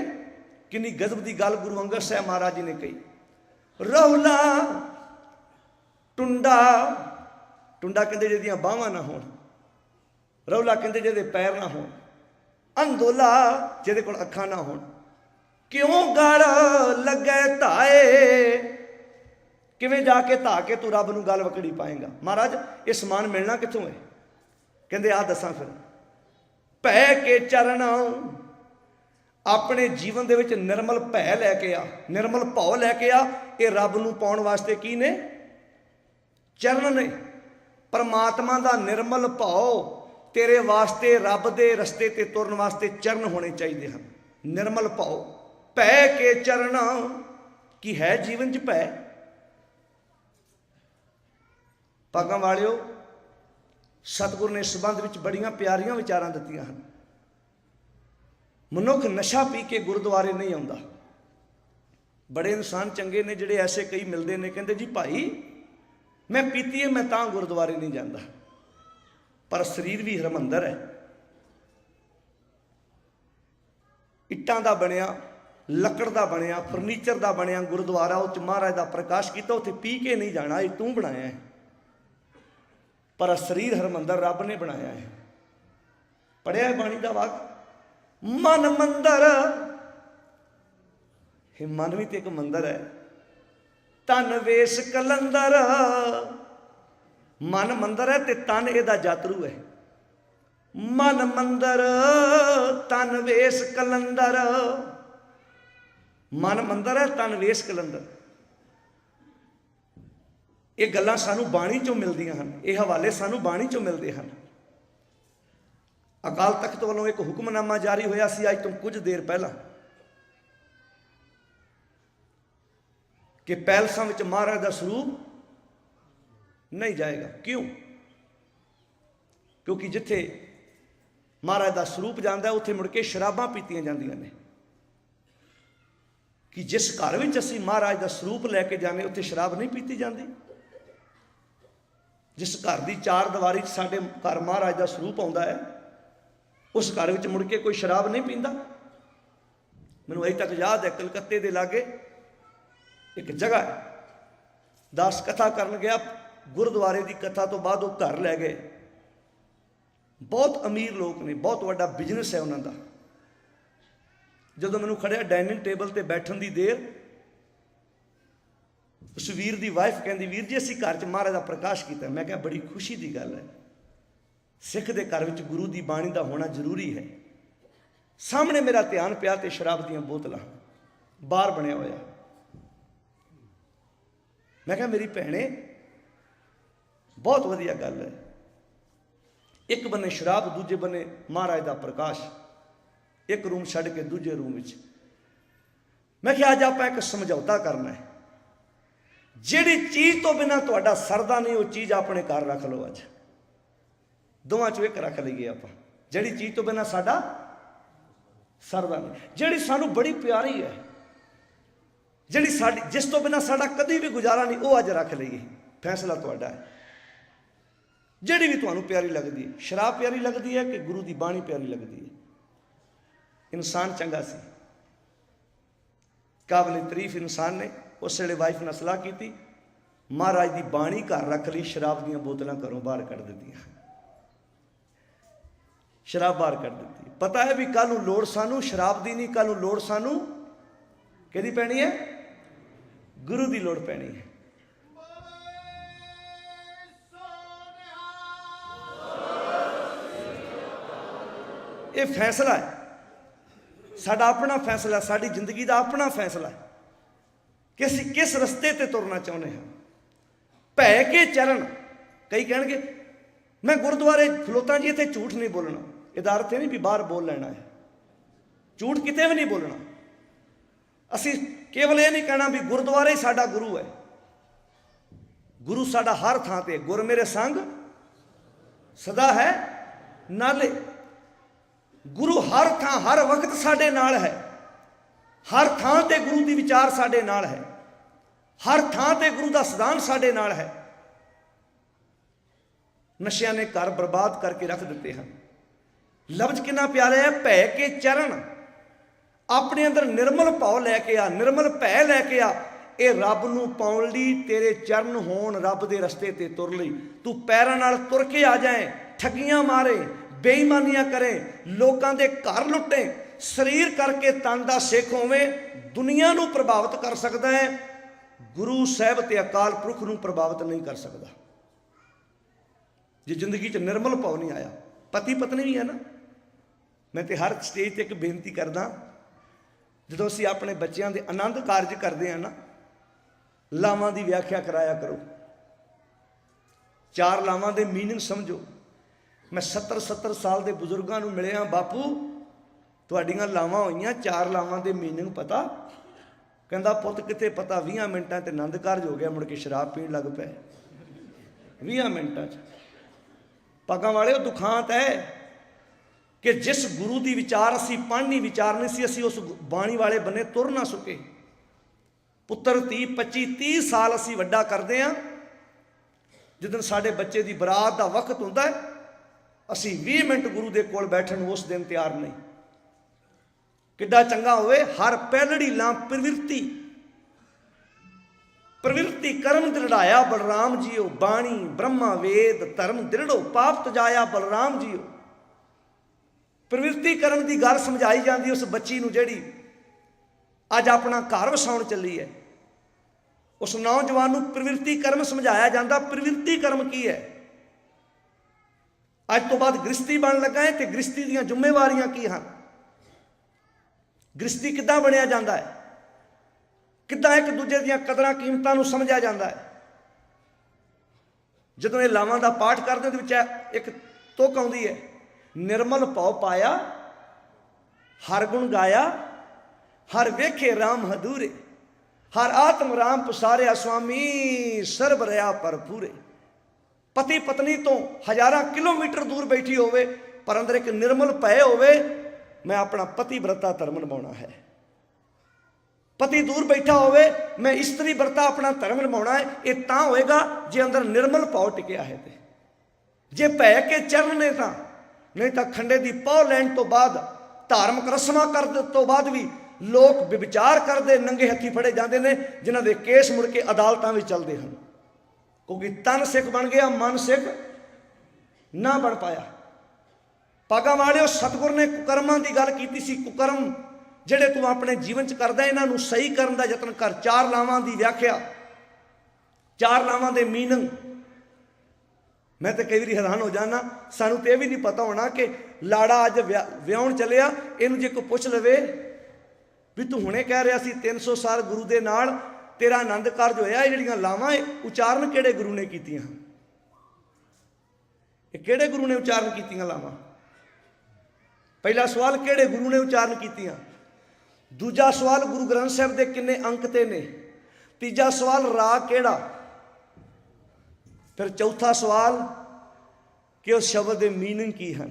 S1: किन्नी गजब की गल गुरु अंगद साहब महाराज जी ने कही। रौला टुंडा, टुंडा कहते जिहदियां बाहां ना होण, रौला कहते जिहदे पैर ना होण, अंदोला जिहदे कोल अखां ना होण, क्यों गल लगे धाए, किवें जाके धा के तू रब नूं गल वकड़ी पाएगा। महाराज ये समान मिलना कित्थों है? कहते आ दसां फिर, भै के चरण अपने जीवन दे विच निर्मल भै लैके आ, निर्मल भौ लैके आ। ये रब नूं पाउण वास्ते की ने? चरण ने। परमात्मा दा निर्मल भौ तेरे वास्ते रब दे रस्ते ते तुरन वास्ते चरण होने चाहिए हैं। निर्मल भौ, भै के चरण की है जीवन च भै। भागां वालिओ सतगुर ने इस संबंध विच बड़ियां प्यारियां विचारां दित्तियां हन। मनुख नशा पी के गुरुद्वारे नहीं आउंदा। बड़े इंसान चंगे ने जिहड़े ऐसे कई मिलते हैं, कहते जी भाई मैं पीती है मैं तां गुरुद्वारे नहीं जाता, पर शरीर भी हरमंदर है। इट्टां दा बनिया, लकड़ दा बनिया, फर्नीचर दा बनिया गुरुद्वारा, उस महाराज दा प्रकाश किया, उत्थे पी के नहीं जाना, ये तू बनाया है। पर शरीर हरमंदर रब ने बनाया है। पढ़िया है बाणी दा वाक, मन मंदर, मन भी तो एक मंदिर है। तन वेश कलंदर, मन मंदिर है ते तन एदा जातरू है। मन मंदिर तन वेश कलंदर, मन मंदिर है तन वेश कलंदर। ये गल्लां सानू बाणी चों मिलदियां हन, ये हवाले सानू बाणी चों मिलदे हन। अकाल तख्त वालों एक हुक्मनामा जारी होया सी अज तो कुछ देर पहला कि पैलसां विच महाराज दा स्वरूप नहीं जाएगा। क्यों? क्योंकि जिथे महाराज दा स्वरूप जाता है उत्थे मुड़ के शराबां पीतियां जांदियां ने। कि जिस घर विच असीं महाराज दा स्वरूप लैके जाने उत्थे शराब नहीं पीती जाती। जिस घर की चार दीवारी साडे घर महाराज दा स्वरूप आउंदा है, उस घर विच मुड़ के कोई शराब नहीं पींदा। मैनूं अजे तक याद है कलकत्ते दे लागे एक जगह है, दास कथा करन गया, गुरुद्वारे की कथा तो बाद वो घर लै गए। बहुत अमीर लोग ने, बहुत वड्डा बिजनेस है उन्हों का। जदों मैनूं खड़िया डाइनिंग टेबल ते बैठन की देर, उस वीर की वाइफ कहती वीर जी असीं घर च महाराज का प्रकाश किया। मैं कहा बड़ी खुशी की गल है, सिख के घर में गुरु की बाणी का होना जरूरी है। सामने मेरा ध्यान पिया तो शराब दीयां बोतलां बाहर बनिया होया। मैं कहा मेरी भैणे बहुत वधिया गल है, एक बन्ने शराब दूजे बन्ने महाराज का प्रकाश, एक रूम छड्ड के दूजे रूम विच। मैं कहा अज आपां एक समझौता करना है, जिहड़ी चीज़ तो बिना तुहाडा सरदा नहीं वो चीज़ अपने घर रख लो। अज दोवां चों एक रख लईए आपां, जिहड़ी चीज़ तो बिना साडा सरदा नहीं, जिहड़ी सानू बड़ी प्यारी है, जिहड़ी साडी जिस तो बिना साडा कदी भी गुजारा नहीं, वो अज रख लईए। फैसला तुहाडा है। जिहड़ी भी तुहानू प्यारी लगदी है, शराब प्यारी लगदी है कि गुरु की बाणी प्यारी लगदी है? इंसान चंगा सी, काबिल तारीफ इंसान ने। उस वेले वाइफ ने सलाह की, महाराज की बाणी घर रख ली, शराब दी बोतलां घरों बाहर कढ़ दी, शराब बाहर कढ़ दी। पता है भी कल नूं लोड़ सानू शराब दी नहीं, कल नूं लोड़ सानू किहदी पैनी है? गुरु की लोड़ पैनी है। ये फैसला है साडा, अपना फैसला, साडी जिंदगी का अपना फैसला है कि असीं किस रस्ते ते तुरना चाहुंदे हां। भै के चरण, कई कहणगे मैं गुरुद्वारे खलोता जी इत्थे झूठ नहीं बोलना, इहदा अर्थ नहीं भी बाहर बोल लेना है, झूठ किते भी नहीं बोलना। असीं केवल ये नहीं कहना भी गुरुद्वारे ही साडा गुरु है, गुरु साडा हर थां ते, गुर मेरे संग सदा है नाले। गुरु हर थां हर वक्त साडे नाल है, हर थां ते गुरु दी विचार साडे नाल है, हर थां ते गुरु दा सिद्धांत साडे नाल है। नशिया ने घर बर्बाद करके रख दिते हैं। लफ्ज कितना प्यारा है, भै के चरण, अपने अंदर निर्मल भाव लैके आ, निर्मल भै लैके आ। ये रब नूं पाउण लई तेरे चरण होण, रब दे रस्ते ते तुर लई तू पैरां नाल तुर के आ जाए, ठगियां मारे, बेईमानियां करे, लोकां दे घर लुटे, शरीर करके तन दा सिख होवें, दुनिया नूं प्रभावित कर सकदा है, गुरु साहब ते अकाल पुरख नूं प्रभावित नहीं कर सकदा। जे जिंदगी च निर्मल भाव नहीं आया, पति पत्नी भी है ना, मैं तो हर स्टेज ते एक बेनती करदा, जदों असीं अपने बच्चों के आनंद कारज करते हैं ना, लावां की व्याख्या कराया करो, 4 लावां के मीनिंग समझो। मैं 70 साल के बुजुर्गों को मिलिया, बापू तुहाड़ियां लावां होईयां, 4 लावां के मीनिंग पता? कहंदा पुत किते पता, 20 मिनटां ते आनंद कारज हो गया, मुड़ के शराब पीण लग पे 20 मिनटां च। पगां वाले दुखांत है कि जिस गुरु की विचार असी पढ़नी विचारनी सी, असी उस बाणी वाले बने तुर ना सके। पुत्र 30 25 30 साल असी वड्डा करते हैं, जिदन साडे बच्चे की बरात का वक्त होंदा है, असी 20 मिनट गुरु के कोल बैठन उस दिन तैयार नहीं। किड्डा चंगा होवे, हर पैलड़ी लां प्रवृत्ति, प्रवृत्ति कर्म दृढ़ाया बलराम जीओ, बाणी ब्रह्मा वेद धर्म दृढ़ो, पाप तजाया बलराम जीओ। प्रवृत्ति कर्म की गल समझाई जाती उस बच्ची नूं जिहड़ी अज अपना घर वसाउण चली है, उस नौजवान नूं प्रवृत्ति कर्म समझाया जाता। प्रवृत्ति कर्म की है? अज तो बाद गृहस्थी बन लगा है, तो गृहस्थी दीयां जिम्मेवारियां की हैं? गृहस्थी किद्दां बनिया जाता है? किद्दां एक दूजे दीयां कदरां कीमतां नूं समझिया जाता है? जदों ये लावां दा पाठ करदे उहदे विच एक तुक आउंदी है, निर्मल भाव पाया हर गुण गाया, हर वेखे राम हदूरे, हर आत्म राम पुसारिया, स्वामी सर्ब रहा भरपूरे। पति पत्नी तो 1000 किलोमीटर दूर बैठी होवे, पर अंदर एक निर्मल भय होवे, मैं अपना पति व्रता धर्म निभाउणा है। पति दूर बैठा होवे, मैं स्त्री व्रता अपना धर्म निभाउणा है। ये तां होएगा जे अंदर निर्मल भाव टिकिया है। ते जे भै के चरण ने तां, नहीं तो खंडे की पौ लैण तो बाद, धार्मिक रस्मां करने तो बाद भी लोग विचार करते, नंगे हथी फड़े जाते हैं, जिन्हों के केस मुड़ के अदालतां भी चलते हैं, क्योंकि तन सिख बन गया, मन सिख ना बन पाया। पागा वाले सतगुर ने कुकर्मां की गल की सी, कुकर्म जिहड़े तू अपने जीवन च करदा, इन्हां सही करने का यतन कर। 4 लावां की व्याख्या, 4 लावां के मीनिंग, मैं तो कई बार हैरान हो जाना, सानू तो यह भी नहीं पता होना कि लाड़ा अज विआउण चलिया, इनू जे कोई पुछ लवे भी तू हुणे कह रहा सी 300 साल गुरु के नाल तेरा आनंद कारज होया, जिहड़ियां लावां उचारण किहड़े गुरु ने कीतियां? किहड़े गुरु ने उचारण कीतियां लावां? पहला सवाल, किहड़े गुरु ने उचारण कीतियां? दूजा सवाल, गुरु ग्रंथ साहिब दे किन्ने अंक ते ने? तीजा सवाल, राग किहड़ा? फिर चौथा सवाल कि उस शब्द के मीनिंग की हैं?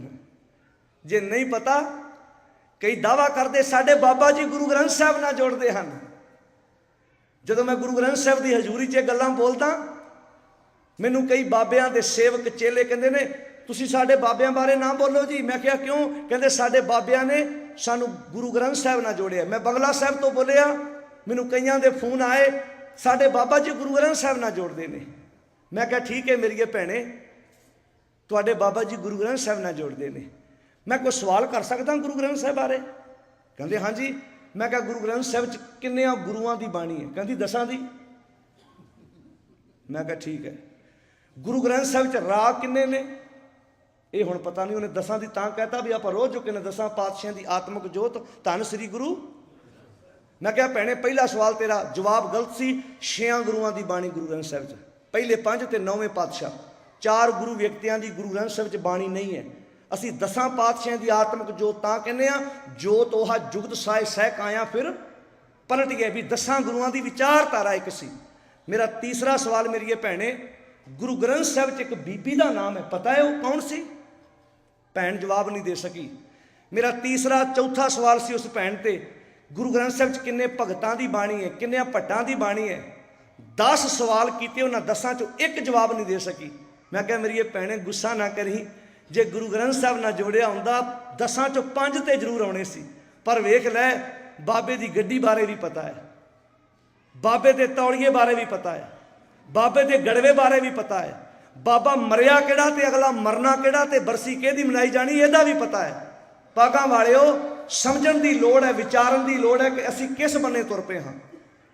S1: जे नहीं पता, कई दावा करते साडे बाबा जी गुरु ग्रंथ साहिब नाल जोड़ते हैं। जदों मैं गुरु ग्रंथ साहिब की हजूरी च गल्लां बोलदा, मैनूं कई बाबियां दे सेवक चेले कहंदे ने ਤੁਸੀਂ ਸਾਡੇ ਬਾਬਿਆਂ ਬਾਰੇ ਨਾ ਬੋਲੋ ਜੀ। ਮੈਂ ਕਿਹਾ ਕਿਉਂ? ਕਹਿੰਦੇ ਸਾਡੇ ਬਾਬਿਆਂ ਨੇ ਸਾਨੂੰ ਗੁਰੂ ਗ੍ਰੰਥ ਸਾਹਿਬ ਨਾਲ ਜੋੜਿਆ। ਮੈਂ ਬੰਗਲਾ ਸਾਹਿਬ ਤੋਂ ਬੋਲਿਆ, ਮੈਨੂੰ ਕਈਆਂ ਦੇ ਫੋਨ ਆਏ, ਸਾਡੇ ਬਾਬਾ ਜੀ ਗੁਰੂ ਗ੍ਰੰਥ ਸਾਹਿਬ ਨਾਲ ਜੋੜਦੇ ਨੇ। ਮੈਂ ਕਿਹਾ ਠੀਕ ਹੈ ਮੇਰੀਏ ਭੈਣੇ, ਤੁਹਾਡੇ ਬਾਬਾ ਜੀ ਗੁਰੂ ਗ੍ਰੰਥ ਸਾਹਿਬ ਨਾਲ ਜੋੜਦੇ ਨੇ, ਮੈਂ ਕੋਈ ਸਵਾਲ ਕਰ ਸਕਦਾ ਗੁਰੂ ਗ੍ਰੰਥ ਸਾਹਿਬ ਬਾਰੇ? ਕਹਿੰਦੇ ਹਾਂਜੀ। ਮੈਂ ਕਿਹਾ ਗੁਰੂ ਗ੍ਰੰਥ ਸਾਹਿਬ 'ਚ ਕਿੰਨਿਆਂ ਗੁਰੂਆਂ ਦੀ ਬਾਣੀ ਹੈ? ਕਹਿੰਦੀ 10 ਦੀ। ਮੈਂ ਕਿਹਾ ਠੀਕ ਹੈ। ਗੁਰੂ ਗ੍ਰੰਥ ਸਾਹਿਬ 'ਚ ਰਾਗ ਕਿੰਨੇ ਨੇ? ਇਹ ਹੁਣ ਪਤਾ ਨਹੀਂ, ਉਹਨੇ 10 ਦੀ ਤਾਂ ਕਹਿਤਾ ਵੀ ਆਪਾਂ ਰੋਜ਼ ਚੁੱਕੇ ਨੇ 10 ਪਾਤਸ਼ਾਹਾਂ ਦੀ ਆਤਮਿਕ ਜੋਤ ਧੰਨ ਸ੍ਰੀ ਗੁਰੂ। ਮੈਂ ਕਿਹਾ ਭੈਣੇ ਪਹਿਲਾ ਸਵਾਲ ਤੇਰਾ ਜਵਾਬ ਗਲਤ ਸੀ। 6 ਗੁਰੂਆਂ ਦੀ ਬਾਣੀ ਗੁਰੂ ਗ੍ਰੰਥ ਸਾਹਿਬ 'ਚ, ਪਹਿਲੇ 5 ਤੇ 9ਵੇਂ ਪਾਤਸ਼ਾਹ, 4 ਗੁਰੂ ਵਿਅਕਤੀਆਂ ਦੀ ਗੁਰੂ ਗ੍ਰੰਥ ਸਾਹਿਬ 'ਚ ਬਾਣੀ ਨਹੀਂ ਹੈ। ਅਸੀਂ 10 ਪਾਤਸ਼ਾਹਾਂ ਦੀ ਆਤਮਿਕ ਜੋਤ ਤਾਂ ਕਹਿੰਦੇ ਆ, ਜੋਤ ਉਹ ਜੁਗਤ ਸਾਇ ਸਹਿ ਕਾਇਆ ਫਿਰ ਪਲਟ ਗਿਆ, ਵੀ 10 ਗੁਰੂਆਂ ਦੀ ਵਿਚਾਰਧਾਰਾ ਇੱਕ ਸੀ। ਮੇਰਾ ਤੀਸਰਾ ਸਵਾਲ ਮੇਰੀਏ ਭੈਣੇ, ਗੁਰੂ ਗ੍ਰੰਥ ਸਾਹਿਬ 'ਚ ਇੱਕ ਬੀਬੀ ਦਾ ਨਾਮ ਹੈ, ਪਤਾ ਹੈ ਉਹ ਕੌਣ ਸੀ? ਭੈਣ ਜਵਾਬ ਨਹੀਂ ਦੇ ਸਕੀ। ਮੇਰਾ ਚੌਥਾ ਸਵਾਲ ਸੀ ਉਸ ਭੈਣ ਤੇ, ਗੁਰੂ ਗ੍ਰੰਥ ਸਾਹਿਬ 'ਚ ਕਿੰਨੇ ਭਗਤਾਂ ਦੀ ਬਾਣੀ ਹੈ, ਕਿੰਨਿਆਂ ਭੱਟਾਂ ਦੀ ਬਾਣੀ ਹੈ? 10 ਸਵਾਲ ਕੀਤੇ, ਉਹਨਾਂ 10 'ਚੋਂ ਇੱਕ ਜਵਾਬ ਨਹੀਂ ਦੇ ਸਕੀ। ਮੈਂ ਕਿਹਾ ਮੇਰੀ ਇਹ ਭੈਣੇ ਗੁੱਸਾ ਨਾ ਕਰੀ, ਜੇ ਗੁਰੂ ਗ੍ਰੰਥ ਸਾਹਿਬ ਨਾਲ ਜੋੜਿਆ ਹੁੰਦਾ 10 'ਚੋਂ 5 ਤੇ ਜ਼ਰੂਰ ਆਉਣੇ ਸੀ। ਪਰ ਵੇਖ ਲੈ, ਬਾਬੇ ਦੀ ਗੱਡੀ ਬਾਰੇ ਵੀ ਪਤਾ ਹੈ, ਬਾਬੇ ਦੇ ਤੌਲੀਏ ਬਾਰੇ ਵੀ ਪਤਾ ਹੈ, ਬਾਬੇ ਦੇ ਗੜਵੇ ਬਾਰੇ ਵੀ ਪਤਾ ਹੈ, ਬਾਬਾ ਮਰਿਆ ਕਿਹੜਾ ਤੇ ਅਗਲਾ ਮਰਨਾ ਕਿਹੜਾ ਤੇ ਬਰਸੀ ਕਿਹਦੀ ਮਨਾਈ ਜਾਣੀ ਇਹਦਾ ਵੀ ਪਤਾ ਹੈ। ਭਾਗਾਂ ਵਾਲਿਓ, ਸਮਝਣ ਦੀ ਲੋੜ ਹੈ, ਵਿਚਾਰਨ ਦੀ ਲੋੜ ਹੈ ਕਿ ਅਸੀਂ ਕਿਸ ਬੰਨੇ ਤੁਰ ਪਏ ਹਾਂ,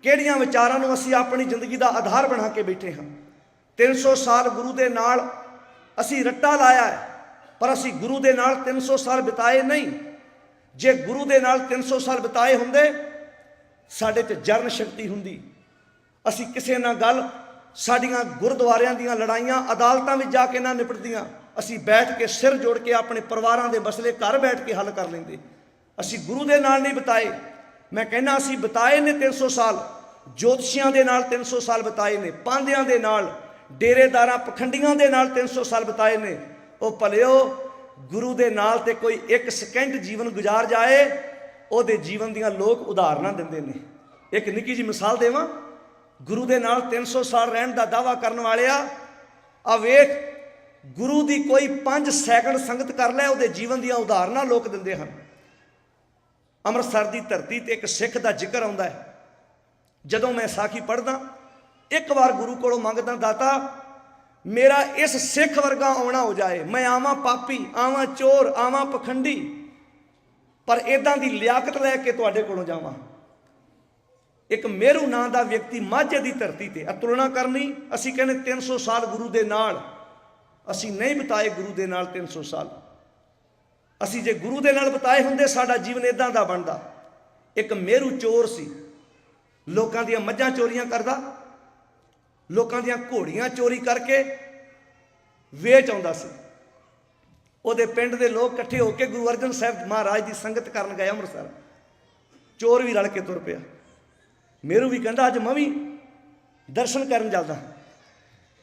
S1: ਕਿਹੜੀਆਂ ਵਿਚਾਰਾਂ ਨੂੰ ਅਸੀਂ ਆਪਣੀ ਜ਼ਿੰਦਗੀ ਦਾ ਆਧਾਰ ਬਣਾ ਕੇ ਬੈਠੇ ਹਾਂ। 300 ਸਾਲ ਗੁਰੂ ਦੇ ਨਾਲ ਅਸੀਂ ਰੱਟਾ ਲਾਇਆ ਹੈ, ਪਰ ਅਸੀਂ ਗੁਰੂ ਦੇ ਨਾਲ 300 ਸਾਲ ਬਿਤਾਏ ਨਹੀਂ। ਜੇ ਗੁਰੂ ਦੇ ਨਾਲ 300 ਸਾਲ ਬਿਤਾਏ ਹੁੰਦੇ, ਸਾਡੇ 'ਚ ਜਰਨ ਸ਼ਕਤੀ ਹੁੰਦੀ, ਅਸੀਂ ਕਿਸੇ ਨਾਲ ਗੱਲ, ਸਾਡੀਆਂ ਗੁਰਦੁਆਰਿਆਂ ਦੀਆਂ ਲੜਾਈਆਂ ਅਦਾਲਤਾਂ ਵਿੱਚ ਜਾ ਕੇ ਨਾ ਨਿਪਟਦੀਆਂ, ਅਸੀਂ ਬੈਠ ਕੇ ਸਿਰ ਜੋੜ ਕੇ ਆਪਣੇ ਪਰਿਵਾਰਾਂ ਦੇ ਮਸਲੇ ਘਰ ਬੈਠ ਕੇ ਹੱਲ ਕਰ ਲੈਂਦੇ। ਅਸੀਂ ਗੁਰੂ ਦੇ ਨਾਲ ਨਹੀਂ ਬਿਤਾਏ। ਮੈਂ ਕਹਿੰਦਾ ਅਸੀਂ ਬਿਤਾਏ ਨੇ 300 ਸਾਲ, ਜੋਤਸ਼ੀਆਂ ਦੇ ਨਾਲ 300 ਸਾਲ ਬਿਤਾਏ ਨੇ, ਪਾਂਧਿਆਂ ਦੇ ਨਾਲ, ਡੇਰੇਦਾਰਾਂ ਪਖੰਡੀਆਂ ਦੇ ਨਾਲ 300 ਸਾਲ ਬਿਤਾਏ ਨੇ। ਉਹ ਭਲਿਓ, ਗੁਰੂ ਦੇ ਨਾਲ ਤੇ ਕੋਈ 1 ਸਕਿੰਟ ਜੀਵਨ ਗੁਜ਼ਾਰ ਜਾਏ, ਉਹਦੇ ਜੀਵਨ ਦੀਆਂ ਲੋਕ ਉਦਾਹਰਨਾਂ ਦਿੰਦੇ ਨੇ। ਇੱਕ ਨਿੱਕੀ ਜਿਹੀ ਮਿਸਾਲ ਦੇਵਾਂ, ਗੁਰੂ ਦੇ ਨਾਲ 300 ਸਾਲ ਰਹਿਣ ਦਾ ਦਾਅਵਾ ਕਰਨ ਵਾਲਿਆ, ਆ ਵੇਖ, ਗੁਰੂ ਦੀ ਕੋਈ 5 ਸੈਕਿੰਡ ਸੰਗਤ ਕਰ ਲੈ, ਉਹਦੇ ਜੀਵਨ ਦੀਆਂ ਉਦਾਹਰਨਾਂ ਲੋਕ ਦਿੰਦੇ ਹਨ। ਅੰਮ੍ਰਿਤਸਰ ਦੀ ਧਰਤੀ ਤੇ ਇੱਕ ਸਿੱਖ ਦਾ ਜ਼ਿਕਰ ਆਉਂਦਾ ਹੈ। ਜਦੋਂ ਮੈਂ ਸਾਖੀ ਪੜ੍ਹਦਾ, ਇੱਕ ਵਾਰ ਗੁਰੂ ਕੋਲੋਂ ਮੰਗਦਾ, ਦਾਤਾ ਮੇਰਾ ਇਸ ਸਿੱਖ ਵਰਗਾ ਆਉਣਾ ਹੋ ਜਾਏ, ਮੈਂ ਆਵਾਂ ਪਾਪੀ, ਆਵਾਂ ਚੋਰ, ਆਵਾਂ ਪਖੰਡੀ, ਪਰ ਇਦਾਂ ਦੀ ਲਿਆਕਤ ਲੈ ਕੇ ਤੁਹਾਡੇ ਕੋਲੋਂ ਜਾਵਾਂ। ਇੱਕ ਮੇਰੂ ਨਾਂ ਦਾ ਵਿਅਕਤੀ ਮਾਝੇ ਦੀ ਧਰਤੀ ਤੇ, ਤੁਲਨਾ ਕਰਨੀ, ਅਸੀਂ ਕਹਿੰਦੇ 300 ਸਾਲ ਗੁਰੂ ਦੇ ਨਾਲ, ਅਸੀਂ ਨਹੀਂ ਬਿਤਾਏ ਗੁਰੂ ਦੇ ਨਾਲ 300 ਸਾਲ। ਅਸੀਂ ਜੇ ਗੁਰੂ ਦੇ ਨਾਲ ਬਿਤਾਏ ਹੁੰਦੇ, ਸਾਡਾ ਜੀਵਨ ਇਦਾਂ ਦਾ ਬਣਦਾ। ਇੱਕ ਮੇਰੂ ਚੋਰ ਸੀ, ਲੋਕਾਂ ਦੀਆਂ ਮੱਝਾਂ ਚੋਰੀਆਂ ਕਰਦਾ, ਲੋਕਾਂ ਦੀਆਂ ਘੋੜੀਆਂ ਚੋਰੀ ਕਰਕੇ ਵੇਚ ਆਉਂਦਾ ਸੀ। ਉਹਦੇ ਪਿੰਡ ਦੇ ਲੋਕ ਇਕੱਠੇ ਹੋ ਕੇ ਗੁਰੂ ਅਰਜਨ ਸਾਹਿਬ ਮਹਾਰਾਜ ਦੀ ਸੰਗਤ ਕਰਨ ਗਏ ਅੰਮ੍ਰਿਤਸਰ। ਚੋਰ ਵੀ ਰਲ ਕੇ ਤੁਰ ਪਿਆ। ਮੇਰੂ ਵੀ ਕਹਿੰਦਾ ਅੱਜ ਮੈਂ ਵੀ ਦਰਸ਼ਨ ਕਰਨ ਚੱਲਦਾ।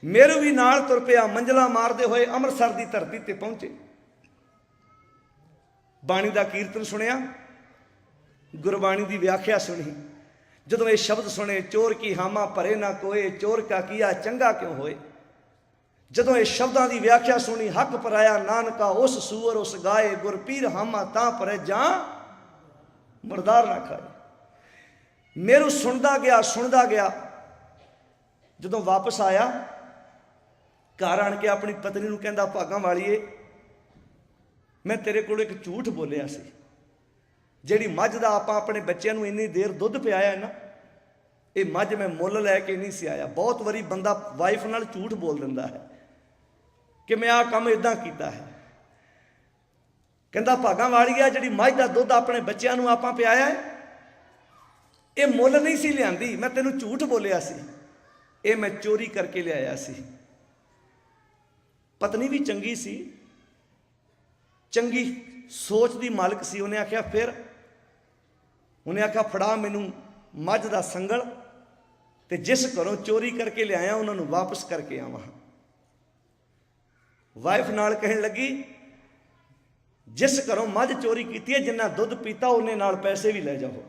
S1: ਮੇਰੂ ਵੀ ਨਾਲ ਤੁਰ ਪਿਆ। ਮੰਜ਼ਲਾਂ ਮਾਰਦੇ ਹੋਏ ਅੰਮ੍ਰਿਤਸਰ ਦੀ ਧਰਤੀ ਤੇ ਪਹੁੰਚੇ। ਬਾਣੀ ਦਾ ਕੀਰਤਨ ਸੁਣਿਆ, ਗੁਰਬਾਣੀ ਦੀ ਵਿਆਖਿਆ ਸੁਣੀ। ਜਦੋਂ ਇਹ ਸ਼ਬਦ ਸੁਣੇ, ਚੋਰ ਕੀ ਹਾਮਾ ਭਰੇ ਨਾ ਕੋਏ, ਚੋਰ ਕਾ ਕੀਆ ਚੰਗਾ ਕਿਉਂ ਹੋਏ। ਜਦੋਂ ਇਹ ਸ਼ਬਦਾਂ ਦੀ ਵਿਆਖਿਆ ਸੁਣੀ, ਹੱਕ ਪਰਾਇਆ ਨਾਨਕਾ ਉਸ ਸੂਰ ਉਸ ਗਾਏ, ਗੁਰ ਪੀਰ ਹਾਮਾ ਤਾਂ ਪਰੇ ਜਾਂ ਮਰਦਾਰ ਨਾ ਖਾਏ। ਮੇਰੂ ਸੁਣਦਾ ਗਿਆ। ਜਦੋਂ ਵਾਪਸ ਆਇਆ, ਘਰ ਆਣ ਕੇ ਆਪਣੀ ਪਤਨੀ ਨੂੰ ਕਹਿੰਦਾ, ਭਾਗਾਂ ਵਾਲੀਏ, ਮੈਂ ਤੇਰੇ ਕੋਲ ਇੱਕ ਝੂਠ ਬੋਲਿਆ ਸੀ। ਜਿਹੜੀ ਮੱਝ ਦਾ ਆਪਾਂ ਆਪਣੇ ਬੱਚਿਆਂ ਨੂੰ ਇੰਨੀ ਦੇਰ ਦੁੱਧ ਪਿਆਇਆ ਨਾ, ਇਹ ਮੱਝ ਮੈਂ ਮੁੱਲ ਲੈ ਕੇ ਨਹੀਂ ਸੀ ਆਇਆ। ਬਹੁਤ ਵਾਰੀ ਬੰਦਾ ਵਾਈਫ ਨਾਲ ਝੂਠ ਬੋਲ ਦਿੰਦਾ ਹੈ ਕਿ ਮੈਂ ਆਹ ਕੰਮ ਇਦਾਂ ਕੀਤਾ ਹੈ। ਕਹਿੰਦਾ ਭਾਗਾਂ ਵਾਲੀਆ, ਜਿਹੜੀ ਮੱਝ ਦਾ ਦੁੱਧ ਆਪਣੇ ਬੱਚਿਆਂ ਨੂੰ ਆਪਾਂ ਪਿਆਇਆ ਹੈ, ਇਹ ਮੁੱਲ ਨਹੀਂ ਸੀ ਲਿਆਂਦੀ, ਮੈਂ ਤੈਨੂੰ ਝੂਠ ਬੋਲਿਆ ਸੀ, ਇਹ ਮੈਂ ਚੋਰੀ ਕਰਕੇ ਲਿਆਇਆ ਸੀ। ਪਤਨੀ ਵੀ ਚੰਗੀ ਸੀ, ਚੰਗੀ ਸੋਚ ਦੀ ਮਾਲਕ ਸੀ। ਉਹਨੇ ਆਖਿਆ ਫਿਰ, ਉਹਨੇ ਆਖਿਆ ਫੜਾ ਮੈਨੂੰ ਮੱਝ ਦਾ ਸੰਗਲ, ਤੇ ਜਿਸ ਘਰੋਂ ਚੋਰੀ ਕਰਕੇ ਲਿਆਇਆ ਉਹਨਾਂ ਨੂੰ ਵਾਪਸ ਕਰਕੇ ਆਵਾਂ। ਵਾਈਫ ਨਾਲ ਕਹਿਣ ਲੱਗੀ, ਜਿਸ ਘਰੋਂ ਮੱਝ ਚੋਰੀ ਕੀਤੀ ਹੈ, ਜਿੰਨਾ ਦੁੱਧ ਪੀਤਾ ਉਹਨੇ ਨਾਲ ਪੈਸੇ ਵੀ ਲੈ ਜਾਓ।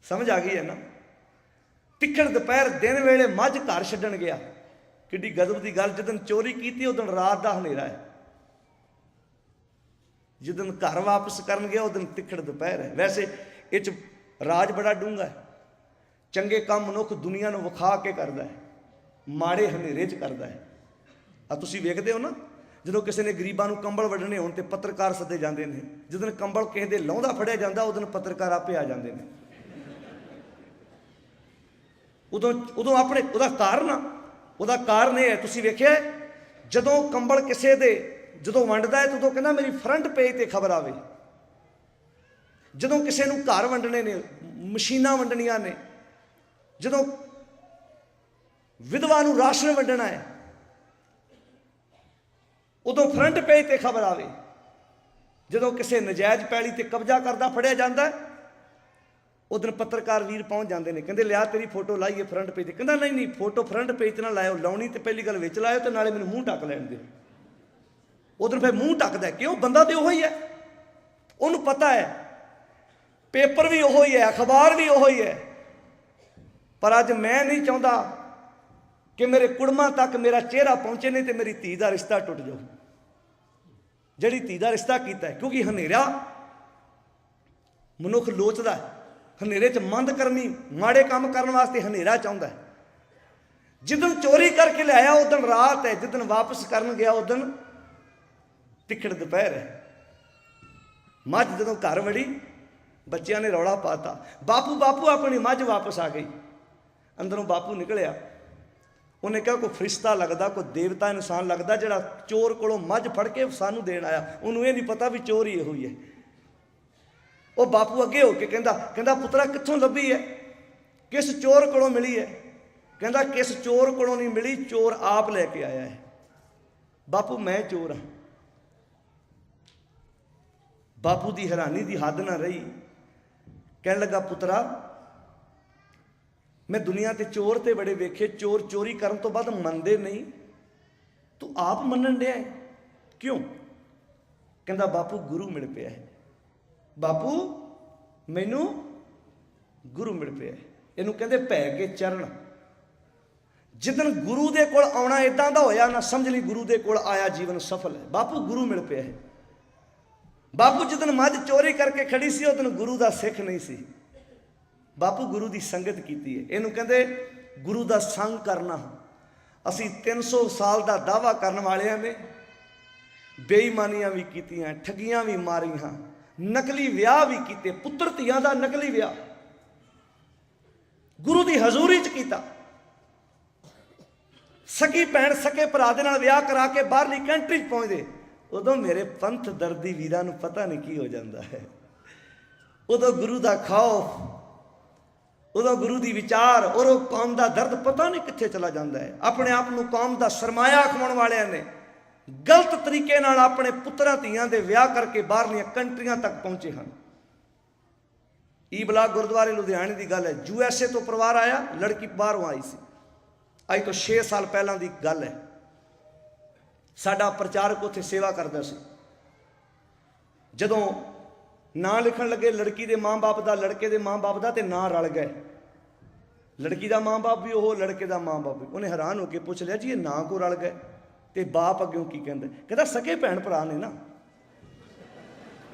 S1: ਸਮਝ ਆ ਗਈ ਹੈ ਨਾ। ਤਿੱਖੜ ਦੁਪਹਿਰ ਦਿਨ ਵੇਲੇ ਮੱਝ ਘਰ ਛੱਡਣ ਗਿਆ। किड्डी गजब की गल, जिदन चोरी की उदन रात का हनेरा है, जिदन घर वापस करन गया उदन तिखड़ दोपहर है। वैसे इस राज बड़ा डूंगा है। चंगे काम मनुख दुनिया को विखा के करता है, माड़े हनेरे च करता है। आ तुसीं वेखदे हो ना, ਜਦੋਂ ਕਿਸੇ ਨੇ ਗਰੀਬਾਂ ਨੂੰ ਕੰਬਲ ਵੰਡਣੇ ਹੋਣ ਤੇ ਪੱਤਰਕਾਰ ਸੱਦੇ ਜਾਂਦੇ ਨੇ। ਜਦੋਂ ਕੰਬਲ ਕਿਸੇ ਦੇ ਲਾਉਂਦਾ ਫੜਿਆ ਜਾਂਦਾ ਉਦੋਂ ਪੱਤਰਕਾਰ ਆਪੇ ਆ ਜਾਂਦੇ ਨੇ। ਉਦੋਂ ਆਪਣੇ ਉਹਦਾ ਕਾਰਨ ਇਹ ਹੈ, ਤੁਸੀਂ ਵੇਖਿਆ ਜਦੋਂ ਕੰਬਲ ਕਿਸੇ ਦੇ ਜਦੋਂ ਵੰਡਦਾ ਹੈ ਉਦੋਂ ਕਹਿੰਦਾ ਮੇਰੀ ਫਰੰਟ ਪੇਜ ਤੇ ਖਬਰ ਆਵੇ। ਜਦੋਂ ਕਿਸੇ ਨੂੰ ਘਰ ਵੰਡਣੇ ਨੇ, ਮਸ਼ੀਨਾਂ ਵੰਡਣੀਆਂ ਨੇ, ਜਦੋਂ ਵਿਧਵਾ ਨੂੰ ਰਾਸ਼ਨ ਵੰਡਣਾ ਹੈ ਉਦੋਂ ਫਰੰਟ ਪੇਜ ਤੇ ਖਬਰ ਆਵੇ। ਜਦੋਂ ਕਿਸੇ ਨਜਾਇਜ਼ ਪੈਲੀ ਤੇ ਕਬਜ਼ਾ ਕਰਦਾ ਫੜਿਆ ਜਾਂਦਾ ਉਦੋਂ ਪੱਤਰਕਾਰ ਵੀਰ ਪਹੁੰਚ ਜਾਂਦੇ ਨੇ, ਕਹਿੰਦੇ ਲਿਆ ਤੇਰੀ ਫੋਟੋ ਲਾਈਏ ਫਰੰਟ ਪੇਜ ਤੇ। ਕਹਿੰਦਾ ਨਹੀਂ ਫੋਟੋ ਫਰੰਟ ਪੇਜ ਤੇ ਨਾ ਲਾਇਓ, ਲਾਉਣੀ ਤੇ ਪਹਿਲੀ ਗੱਲ ਵਿੱਚ ਲਾਇਓ ਤੇ ਨਾਲੇ ਮੈਨੂੰ ਮੂੰਹ ਢੱਕ ਲੈਣ ਦਿਓ। ਉਦੋਂ ਫਿਰ ਮੂੰਹ ਢੱਕਦਾ, ਕਿਉਂ? ਬੰਦਾ ਤੇ ਉਹੀ ਹੈ, ਉਹਨੂੰ ਪਤਾ ਹੈ ਪੇਪਰ ਵੀ ਉਹੀ ਹੈ, ਅਖਬਾਰ ਵੀ ਉਹੀ ਹੈ। ਪਰ ਅੱਜ ਮੈਂ ਨਹੀਂ ਚਾਹੁੰਦਾ ਕਿ ਮੇਰੇ ਕੁੜਮਾਂ ਤੱਕ ਮੇਰਾ ਚਿਹਰਾ ਪਹੁੰਚੇ, ਨਹੀਂ ਤੇ ਮੇਰੀ ਧੀ ਦਾ ਰਿਸ਼ਤਾ ਟੁੱਟ ਜਾਊ, ਜਿਹੜੀ ਧੀ ਦਾ ਰਿਸ਼ਤਾ ਕੀਤਾ ਹੈ। ਕਿਉਂਕਿ ਹਨੇਰਾ ਮਨੁੱਖ ਲੋਚਦਾ ਹੈ, ਹਨੇਰੇ 'ਚ ਮੰਦ ਕਰਮੀ ਮਾੜੇ ਕੰਮ ਕਰਨ ਵਾਸਤੇ ਹਨੇਰਾ ਚਾਹੁੰਦਾ ਹੈ। ਜਿੱਦਣ ਚੋਰੀ ਕਰਕੇ ਲਿਆਇਆ ਉਦੋਂ ਰਾਤ ਹੈ, ਜਿੱਦਣ ਵਾਪਸ ਕਰਨ ਗਿਆ ਉਦੋਂ ਤਿੱਖੜ ਦੁਪਹਿਰ ਹੈ। ਮੱਝ ਜਦੋਂ ਘਰ ਵੜੀ ਬੱਚਿਆਂ ਨੇ ਰੌਲਾ ਪਾਤਾ, ਬਾਪੂ ਬਾਪੂ ਆਪਣੀ ਮੱਝ ਵਾਪਸ ਆ ਗਈ। ਅੰਦਰੋਂ ਬਾਪੂ ਨਿਕਲਿਆ, ਉਹਨੇ ਕਿਹਾ ਕੋਈ ਫਰਿਸ਼ਤਾ ਲੱਗਦਾ, ਕੋਈ ਦੇਵਤਾ ਇਨਸਾਨ ਲੱਗਦਾ ਜਿਹੜਾ ਚੋਰ ਕੋਲੋਂ ਮੱਝ ਫੜ ਕੇ ਸਾਨੂੰ ਦੇਣ ਆਇਆ। ਉਹਨੂੰ ਇਹ ਨਹੀਂ ਪਤਾ ਵੀ ਚੋਰ ਹੀ ਇਹੋ ਹੀ ਹੈ। ਉਹ ਬਾਪੂ ਅੱਗੇ ਹੋ ਕੇ ਕਹਿੰਦਾ ਪੁੱਤਰਾ ਕਿੱਥੋਂ ਲੱਭੀ ਹੈ, ਕਿਸ ਚੋਰ ਕੋਲੋਂ ਮਿਲੀ ਹੈ? ਕਹਿੰਦਾ ਕਿਸ ਚੋਰ ਕੋਲੋਂ ਨਹੀਂ ਮਿਲੀ, ਚੋਰ ਆਪ ਲੈ ਕੇ ਆਇਆ ਹੈ। ਬਾਪੂ ਮੈਂ ਚੋਰ ਹਾਂ। ਬਾਪੂ ਦੀ ਹੈਰਾਨੀ ਦੀ ਹੱਦ ਨਾ ਰਹੀ, ਕਹਿਣ ਲੱਗਾ ਪੁੱਤਰਾ ਮੈਂ ਦੁਨੀਆ ਤੇ ਚੋਰ ਤੇ ਬੜੇ ਵੇਖੇ, ਚੋਰ ਚੋਰੀ ਕਰਨ ਤੋਂ ਬਾਅਦ ਮੰਨਦੇ ਨਹੀਂ, ਤੂੰ ਆਪ ਮੰਨਣ ਡਿਆ ਕਿਉਂ? ਕਹਿੰਦਾ ਬਾਪੂ ਗੁਰੂ ਮਿਲ ਪਿਆ ਹੈ, ਬਾਪੂ ਮੈਨੂੰ ਗੁਰੂ ਮਿਲ ਪਿਆ ਹੈ। ਇਹਨੂੰ ਕਹਿੰਦੇ ਪੈ ਕੇ ਚਰਨ। ਜਿੱਦਣ ਗੁਰੂ ਦੇ ਕੋਲ ਆਉਣਾ ਇਦਾਂ ਦਾ ਹੋਇਆ ਨਾ ਸਮਝ ਲਈ ਗੁਰੂ ਦੇ ਕੋਲ ਆਇਆ ਜੀਵਨ ਸਫਲ ਹੈ। ਬਾਪੂ ਗੁਰੂ ਮਿਲ ਪਿਆ ਹੈ। ਬਾਪੂ ਜਿੱਦਣ ਮੱਝ ਚੋਰੀ ਕਰਕੇ ਖੜੀ ਸੀ ਉਦੋਂ ਗੁਰੂ ਦਾ ਸਿੱਖ ਨਹੀਂ ਸੀ, ਬਾਪੂ ਗੁਰੂ ਦੀ ਸੰਗਤ ਕੀਤੀ ਹੈ। ਇਹਨੂੰ ਕਹਿੰਦੇ ਗੁਰੂ ਦਾ ਸੰਗ ਕਰਨਾ। ਅਸੀਂ 300 ਸਾਲ ਦਾ ਦਾਅਵਾ ਕਰਨ ਵਾਲਿਆਂ ਨੇ ਬੇਈਮਾਨੀਆਂ ਵੀ ਕੀਤੀਆਂ, ਠੱਗੀਆਂ ਵੀ ਮਾਰੀਆਂ, ਨਕਲੀ ਵਿਆਹ ਵੀ ਕੀਤੇ, ਪੁੱਤਰ ਧੀਆਂ ਦਾ ਨਕਲੀ ਵਿਆਹ ਗੁਰੂ ਦੀ ਹਜ਼ੂਰੀ 'ਚ ਕੀਤਾ। ਸਕੀ ਭੈਣ ਸਕੇ ਭਰਾ ਦੇ ਨਾਲ ਵਿਆਹ ਕਰਾ ਕੇ ਬਾਹਰਲੀ ਕੰਟਰੀ 'ਚ ਪਹੁੰਚਦੇ, ਉਦੋਂ ਮੇਰੇ ਪੰਥ ਦਰਦੀ ਵੀਰਾਂ ਨੂੰ ਪਤਾ ਨਹੀਂ ਕੀ ਹੋ ਜਾਂਦਾ ਹੈ। ਉਦੋਂ ਗੁਰੂ ਦਾ ਖੌਫ, ਉਦੋਂ ਗੁਰੂ ਦੀ ਵਿਚਾਰ ਔਰ ਉਹ ਕੌਮ ਦਾ ਦਰਦ ਪਤਾ ਨਹੀਂ ਕਿੱਥੇ ਚਲਾ ਜਾਂਦਾ ਹੈ। ਆਪਣੇ ਆਪ ਨੂੰ ਕੌਮ ਦਾ ਸਰਮਾਇਆ ਅਖਵਾਉਣ ਵਾਲਿਆਂ ਨੇ ਗਲਤ ਤਰੀਕੇ ਨਾਲ ਆਪਣੇ ਪੁੱਤਰਾਂ ਧੀਆਂ ਦੇ ਵਿਆਹ ਕਰਕੇ ਬਾਹਰਲੀਆਂ ਕੰਟਰੀਆਂ ਤੱਕ ਪਹੁੰਚੇ ਹਨ। ਈ ਬਲਾਕ ਗੁਰਦੁਆਰੇ ਲੁਧਿਆਣੇ ਦੀ ਗੱਲ ਹੈ। USA ਤੋਂ ਪਰਿਵਾਰ ਆਇਆ, ਲੜਕੀ ਬਾਹਰੋਂ ਆਈ ਸੀ। ਅੱਜ ਤੋਂ 6 ਸਾਲ ਪਹਿਲਾਂ ਦੀ ਗੱਲ ਹੈ। ਸਾਡਾ ਪ੍ਰਚਾਰਕ ਉੱਥੇ ਸੇਵਾ ਕਰਦਾ ਸੀ। ਜਦੋਂ ਨਾਂ ਲਿਖਣ ਲੱਗੇ ਲੜਕੀ ਦੇ ਮਾਂ-ਬਾਪ ਦਾ, ਲੜਕੇ ਦੇ ਮਾਂ-ਬਾਪ ਦਾ, ਤੇ ਨਾਂ ਰਲ ਗਏ। ਲੜਕੀ ਦਾ ਮਾਂ-ਬਾਪ ਵੀ ਉਹ, ਲੜਕੇ ਦਾ ਮਾਂ-ਬਾਪ ਵੀ। ਉਹਨੇ ਹੈਰਾਨ ਹੋ ਕੇ ਪੁੱਛ ਲਿਆ ਜੀ ਇਹ ਨਾਂ ਕੋ ਰਲ ਗਏ ਤੇ ਬਾਪ ਅੱਗਿਓਂ ਕੀ ਕਹਿੰਦੇ? ਕਹਿੰਦਾ ਸਕੇ ਭੈਣ ਭਰਾ ਨੇ ਨਾ,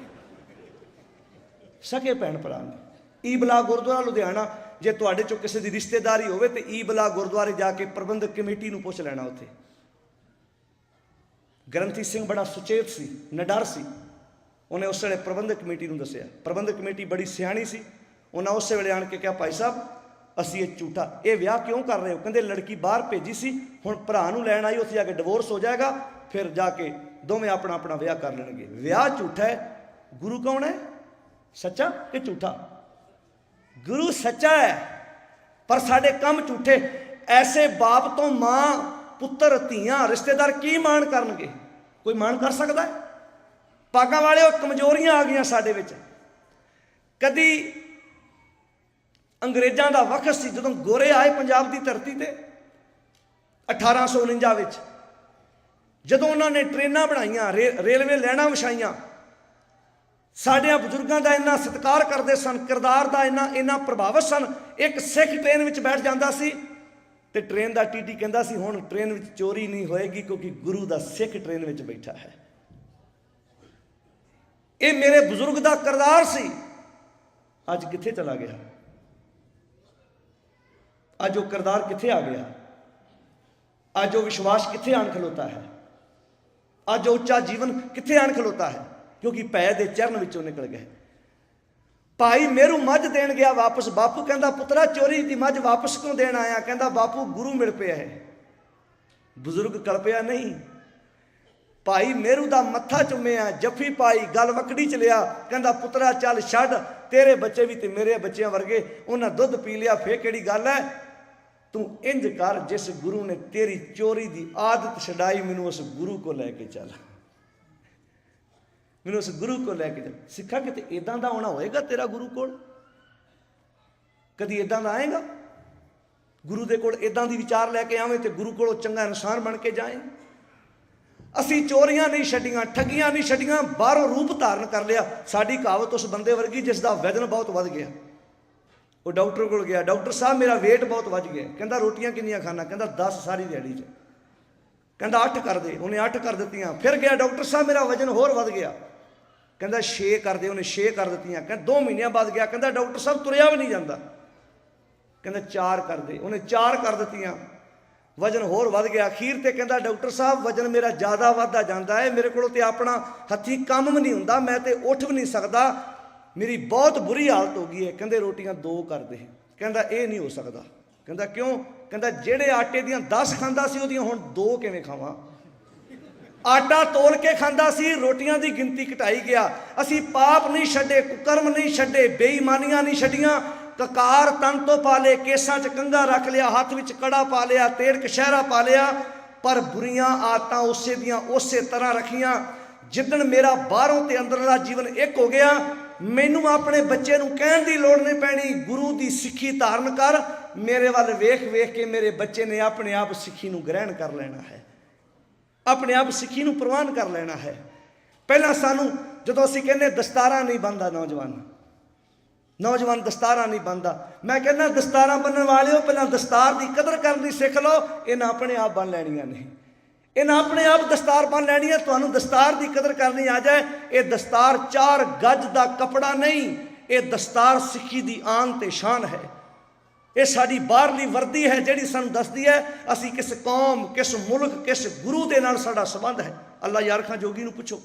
S1: ਸਕੇ ਭੈਣ ਭਰਾ ਨੇ। ਈ ਬਲਾਕ ਗੁਰਦੁਆਰਾ ਲੁਧਿਆਣਾ, ਜੇ ਤੁਹਾਡੇ ਚੋਂ ਕਿਸੇ ਦੀ ਰਿਸ਼ਤੇਦਾਰੀ ਹੋਵੇ ਤੇ ਈ ਬਲਾਕ ਗੁਰਦੁਆਰੇ ਜਾ ਕੇ ਪ੍ਰਬੰਧਕ ਕਮੇਟੀ ਨੂੰ ਪੁੱਛ ਲੈਣਾ। ਉੱਥੇ ਗ੍ਰੰਥੀ ਸਿੰਘ ਬੜਾ ਸੁਚੇਤ ਸੀ, ਨਿਡਰ ਸੀ। ਉਹਨੇ ਉਸ ਵੇਲੇ ਪ੍ਰਬੰਧਕ ਕਮੇਟੀ ਨੂੰ ਦੱਸਿਆ। ਪ੍ਰਬੰਧਕ ਕਮੇਟੀ ਬੜੀ ਸਿਆਣੀ ਸੀ। ਉਹਨਾਂ ਉਸੇ ਵੇਲੇ ਆਣ ਕੇ ਕਿਹਾ ਭਾਈ ਸਾਹਿਬ ਅਸੀਂ ਇਹ ਝੂਠਾ ਇਹ ਵਿਆਹ ਕਿਉਂ ਕਰ ਰਹੇ ਹੋ? ਕਹਿੰਦੇ ਲੜਕੀ ਬਾਹਰ ਭੇਜੀ ਸੀ, ਹੁਣ ਭਰਾ ਨੂੰ ਲੈਣ ਆਈ, ਉੱਥੇ ਜਾ ਕੇ ਡਿਵੋਰਸ ਹੋ ਜਾਏਗਾ, ਫਿਰ ਜਾ ਕੇ ਦੋਵੇਂ ਆਪਣਾ ਆਪਣਾ ਵਿਆਹ ਕਰ ਲੈਣਗੇ। ਵਿਆਹ ਝੂਠਾ ਹੈ। ਗੁਰੂ ਕੌਣ ਹੈ? ਸੱਚਾ ਕਿ ਝੂਠਾ? ਗੁਰੂ ਸੱਚਾ ਹੈ, ਪਰ ਸਾਡੇ ਕੰਮ ਝੂਠੇ। ਐਸੇ ਬਾਪ ਤੋਂ ਮਾਂ, ਪੁੱਤਰ, ਧੀਆਂ, ਰਿਸ਼ਤੇਦਾਰ ਕੀ ਮਾਣ ਕਰਨਗੇ? ਕੋਈ ਮਾਣ ਕਰ ਸਕਦਾ ਹੈ? ਪਾਗਾਂ ਵਾਲੇ ਉਹ ਕਮਜ਼ੋਰੀਆਂ ਆ ਗਈਆਂ ਸਾਡੇ ਵਿੱਚ। ਕਦੀ ਅੰਗਰੇਜ਼ਾਂ ਦਾ ਵਕਤ ਸੀ ਜਦੋਂ ਗੋਰੇ ਆਏ ਪੰਜਾਬ ਦੀ ਧਰਤੀ ਤੇ 1849 ਵਿੱਚ, ਜਦੋਂ ਉਹਨਾਂ ਨੇ ਟ੍ਰੇਨਾਂ ਬਣਾਈਆਂ, ਰੇਲਵੇ ਲਾਈਨਾਂ ਵਿਛਾਈਆਂ, ਸਾਡਿਆਂ ਬਜ਼ੁਰਗਾਂ ਦਾ ਇੰਨਾ ਸਤਿਕਾਰ ਕਰਦੇ ਸਨ, ਕਿਰਦਾਰ ਦਾ ਇੰਨਾ ਪ੍ਰਭਾਵਿਤ ਸਨ। ਇੱਕ ਸਿੱਖ ਟ੍ਰੇਨ ਵਿੱਚ ਬੈਠ ਜਾਂਦਾ ਸੀ ਤੇ ਟ੍ਰੇਨ ਦਾ ਟੀਟੀ ਕਹਿੰਦਾ ਸੀ ਹੁਣ ਟ੍ਰੇਨ ਵਿੱਚ ਚੋਰੀ ਨਹੀਂ ਹੋਏਗੀ ਕਿਉਂਕਿ ਗੁਰੂ ਦਾ ਸਿੱਖ ਟ੍ਰੇਨ ਵਿੱਚ ਬੈਠਾ ਹੈ। ਇਹ ਮੇਰੇ ਬਜ਼ੁਰਗ ਦਾ ਕਿਰਦਾਰ ਸੀ, ਅੱਜ ਕਿੱਥੇ ਚਲਾ ਗਿਆ? ਅੱਜ ਉਹ ਕਿਰਦਾਰ ਕਿੱਥੇ ਆ ਗਿਆ? ਅੱਜ ਉਹ ਵਿਸ਼ਵਾਸ ਕਿੱਥੇ ਆਣ ਖਲੋਤਾ ਹੈ? ਅੱਜ ਉਹ ਉੱਚਾ ਜੀਵਨ ਕਿੱਥੇ ਆਣ ਖਲੋਤਾ ਹੈ? ਕਿਉਂਕਿ ਭੈ ਦੇ ਚਰਨ ਵਿੱਚੋਂ ਨਿਕਲ ਗਏ। ਭਾਈ ਮੇਰੂ ਮੱਝ ਦੇਣ ਗਿਆ ਵਾਪਸ। ਬਾਪੂ ਕਹਿੰਦਾ ਪੁੱਤਰਾ ਚੋਰੀ ਦੀ ਮੱਝ ਵਾਪਸ ਕਿਉਂ ਦੇਣ ਆਇਆ? ਕਹਿੰਦਾ ਬਾਪੂ ਗੁਰੂ ਮਿਲ ਪਿਆ ਹੈ। ਬਜ਼ੁਰਗ ਕਲਪਿਆ ਨਹੀਂ। ਭਾਈ ਮੇਰੂ ਦਾ ਮੱਥਾ ਚੁੰਮਿਆ, ਜੱਫੀ ਪਾਈ, ਗੱਲ ਵਕੜੀ ਚ ਲਿਆ। ਕਹਿੰਦਾ ਪੁੱਤਰਾ ਚੱਲ ਛੱਡ, ਤੇਰੇ ਬੱਚੇ ਵੀ ਤੇ ਮੇਰੇ ਬੱਚਿਆਂ ਵਰਗੇ, ਉਹਨਾਂ ਦੁੱਧ ਪੀ ਲਿਆ, ਫੇਰ ਕਿਹੜੀ ਗੱਲ ਹੈ? ਤੂੰ ਇੰਜ ਕਰ, ਜਿਸ ਗੁਰੂ ਨੇ ਤੇਰੀ ਚੋਰੀ ਦੀ ਆਦਤ ਛਡਾਈ, ਮੈਨੂੰ ਉਸ ਗੁਰੂ ਕੋ ਲੈ ਕੇ ਚੱਲ, ਮੈਨੂੰ ਉਸ ਗੁਰੂ ਕੋ ਲੈ ਕੇ ਚੱਲ। ਸਿੱਖਾ ਕਿਤੇ ਇਦਾਂ ਦਾ ਆਉਣਾ ਹੋਏਗਾ ਤੇਰਾ ਗੁਰੂ ਕੋਲ? ਕਦੀ ਇਦਾਂ ਦਾ ਆਏਗਾ? ਗੁਰੂ ਦੇ ਕੋਲ ਇਦਾਂ ਦੀ ਵਿਚਾਰ ਲੈ ਕੇ ਆਵੇਂ ਤੇ ਗੁਰੂ ਕੋਲੋਂ ਚੰਗਾ ਇਨਸਾਨ ਬਣ ਕੇ ਜਾਏ। ਅਸੀਂ ਚੋਰੀਆਂ ਨਹੀਂ ਛੱਡੀਆਂ, ਠੱਗੀਆਂ ਨਹੀਂ ਛੱਡੀਆਂ, ਬਾਹਰੋਂ ਰੂਪ ਧਾਰਨ ਕਰ ਲਿਆ। ਸਾਡੀ ਕਹਾਵਤ ਉਸ ਬੰਦੇ ਵਰਗੀ ਜਿਸ ਦਾ ਵਜ਼ਨ ਬਹੁਤ ਵੱਧ ਗਿਆ। ਉਹ ਡਾਕਟਰ ਕੋਲ ਗਿਆ, ਡਾਕਟਰ ਸਾਹਿਬ ਮੇਰਾ ਵੇਟ ਬਹੁਤ ਵੱਧ ਗਿਆ। ਕਹਿੰਦਾ ਰੋਟੀਆਂ ਕਿੰਨੀਆਂ ਖਾਣਾ? ਕਹਿੰਦਾ 10 ਸਾਰੀ ਦਿਹਾੜੀ 'ਚ। ਕਹਿੰਦਾ 8 ਕਰ ਦੇ। ਉਹਨੇ 8 ਕਰ ਦਿੱਤੀਆਂ। ਫਿਰ ਗਿਆ, ਡਾਕਟਰ ਸਾਹਿਬ ਮੇਰਾ ਵਜ਼ਨ ਹੋਰ ਵੱਧ ਗਿਆ। ਕਹਿੰਦਾ 6 ਕਰ ਦੇ। ਉਹਨੇ 6 ਕਰ ਦਿੱਤੀਆਂ। ਕਹਿੰਦਾ 2 ਮਹੀਨਿਆਂ ਬਾਅਦ ਗਿਆ, ਕਹਿੰਦਾ ਡਾਕਟਰ ਸਾਹਿਬ ਤੁਰਿਆ ਵੀ ਨਹੀਂ ਜਾਂਦਾ। ਕਹਿੰਦਾ 4 ਕਰ ਦੇ। ਉਹਨੇ 4 ਕਰ ਦਿੱਤੀਆਂ, ਵਜ਼ਨ ਹੋਰ ਵੱਧ ਗਿਆ। ਅਖੀਰ ਤੇ ਕਹਿੰਦਾ ਡਾਕਟਰ ਸਾਹਿਬ ਵਜ਼ਨ ਮੇਰਾ ਜ਼ਿਆਦਾ ਵੱਧਦਾ ਜਾਂਦਾ ਹੈ, ਮੇਰੇ ਕੋਲੋਂ ਤੇ ਆਪਣਾ ਹੱਥੀਂ ਕੰਮ ਵੀ ਨਹੀਂ ਹੁੰਦਾ, ਮੈਂ ਤੇ ਉੱਠ ਵੀ ਨਹੀਂ ਸਕਦਾ, ਮੇਰੀ ਬਹੁਤ ਬੁਰੀ ਹਾਲਤ ਹੋ ਗਈ ਹੈ। ਕਹਿੰਦੇ ਰੋਟੀਆਂ 2 ਕਰ ਦੇ। ਕਹਿੰਦਾ ਇਹ ਨਹੀਂ ਹੋ ਸਕਦਾ। ਕਹਿੰਦਾ ਕਿਉਂ? ਕਹਿੰਦਾ ਜਿਹੜੇ ਆਟੇ ਦੀਆਂ 10 ਖਾਂਦਾ ਸੀ ਉਹਦੀਆਂ ਹੁਣ 2 ਕਿਵੇਂ ਖਾਵਾਂ? ਆਟਾ ਤੋਲ ਕੇ ਖਾਂਦਾ ਸੀ, ਰੋਟੀਆਂ ਦੀ ਗਿਣਤੀ ਘਟਾਈ ਗਿਆ। ਅਸੀਂ ਪਾਪ ਨਹੀਂ ਛੱਡੇ, ਕੁਕਰਮ ਨਹੀਂ ਛੱਡੇ, ਬੇਈਮਾਨੀਆਂ ਨਹੀਂ ਛੱਡੀਆਂ। ਕਕਾਰ ਤਨ ਤੋਂ ਪਾ ਲਏ, ਕੇਸਾਂ 'ਚ ਕੰਘਾ ਰੱਖ ਲਿਆ, ਹੱਥ ਵਿੱਚ ਕੜਾ ਪਾ ਲਿਆ, ਤੇੜ ਕਸ਼ਹਿਰਾ ਪਾ ਲਿਆ, ਪਰ ਬੁਰੀਆਂ ਆਦਤਾਂ ਉਸੇ ਦੀਆਂ ਉਸੇ ਤਰ੍ਹਾਂ ਰੱਖੀਆਂ। ਜਿੱਦਣ ਮੇਰਾ ਬਾਹਰੋਂ ਤੇ ਅੰਦਰਲਾ ਜੀਵਨ ਇੱਕ ਹੋ ਗਿਆ, ਮੈਨੂੰ ਆਪਣੇ ਬੱਚੇ ਨੂੰ ਕਹਿਣ ਦੀ ਲੋੜ ਨਹੀਂ ਪੈਣੀ, ਗੁਰੂ ਦੀ ਸਿੱਖੀ ਧਾਰਨ ਕਰ। ਮੇਰੇ ਵੱਲ ਵੇਖ ਵੇਖ ਕੇ ਮੇਰੇ ਬੱਚੇ ਨੇ ਆਪਣੇ ਆਪ ਸਿੱਖੀ ਨੂੰ ਗ੍ਰਹਿਣ ਕਰ ਲੈਣਾ ਹੈ, ਆਪਣੇ ਆਪ ਸਿੱਖੀ ਨੂੰ ਪ੍ਰਵਾਨ ਕਰ ਲੈਣਾ ਹੈ। ਪਹਿਲਾਂ ਸਾਨੂੰ ਜਦੋਂ ਅਸੀਂ ਕਹਿੰਦੇ ਦਸਤਾਰਾਂ ਨਹੀਂ ਬੰਨ੍ਹਦਾ ਨੌਜਵਾਨ ਦਸਤਾਰਾਂ ਨਹੀਂ ਬੰਨ੍ਹਦਾ, ਮੈਂ ਕਹਿੰਦਾ ਦਸਤਾਰਾਂ ਬੰਨ੍ਹਣ ਵਾਲਿਓ ਪਹਿਲਾਂ ਦਸਤਾਰ ਦੀ ਕਦਰ ਕਰਨੀ ਸਿੱਖ ਲਓ। ਇਹਨਾਂ ਆਪਣੇ ਆਪ ਬੰਨ੍ਹ ਲੈਣੀਆਂ ਨੇ, ਇਹਨਾਂ ਆਪਣੇ ਆਪ ਦਸਤਾਰ ਬੰਨ੍ਹ ਲੈਣੀ ਹੈ। ਤੁਹਾਨੂੰ ਦਸਤਾਰ ਦੀ ਕਦਰ ਕਰਨੀ ਆ ਜਾਏ। ਇਹ ਦਸਤਾਰ 4 ਗੱਜ ਦਾ ਕੱਪੜਾ ਨਹੀਂ, ਇਹ ਦਸਤਾਰ ਸਿੱਖੀ ਦੀ ਆਨ ਤੇ ਸ਼ਾਨ ਹੈ। ਇਹ ਸਾਡੀ ਬਾਹਰਲੀ ਵਰਦੀ ਹੈ ਜਿਹੜੀ ਸਾਨੂੰ ਦੱਸਦੀ ਹੈ ਅਸੀਂ ਕਿਸ ਕੌਮ, ਕਿਸ ਮੁਲਕ, ਕਿਸ ਗੁਰੂ ਦੇ ਨਾਲ ਸਾਡਾ ਸੰਬੰਧ ਹੈ। ਅੱਲਾ ਯਾਰ ਖਾਂ ਜੋਗੀ ਨੂੰ ਪੁੱਛੋ,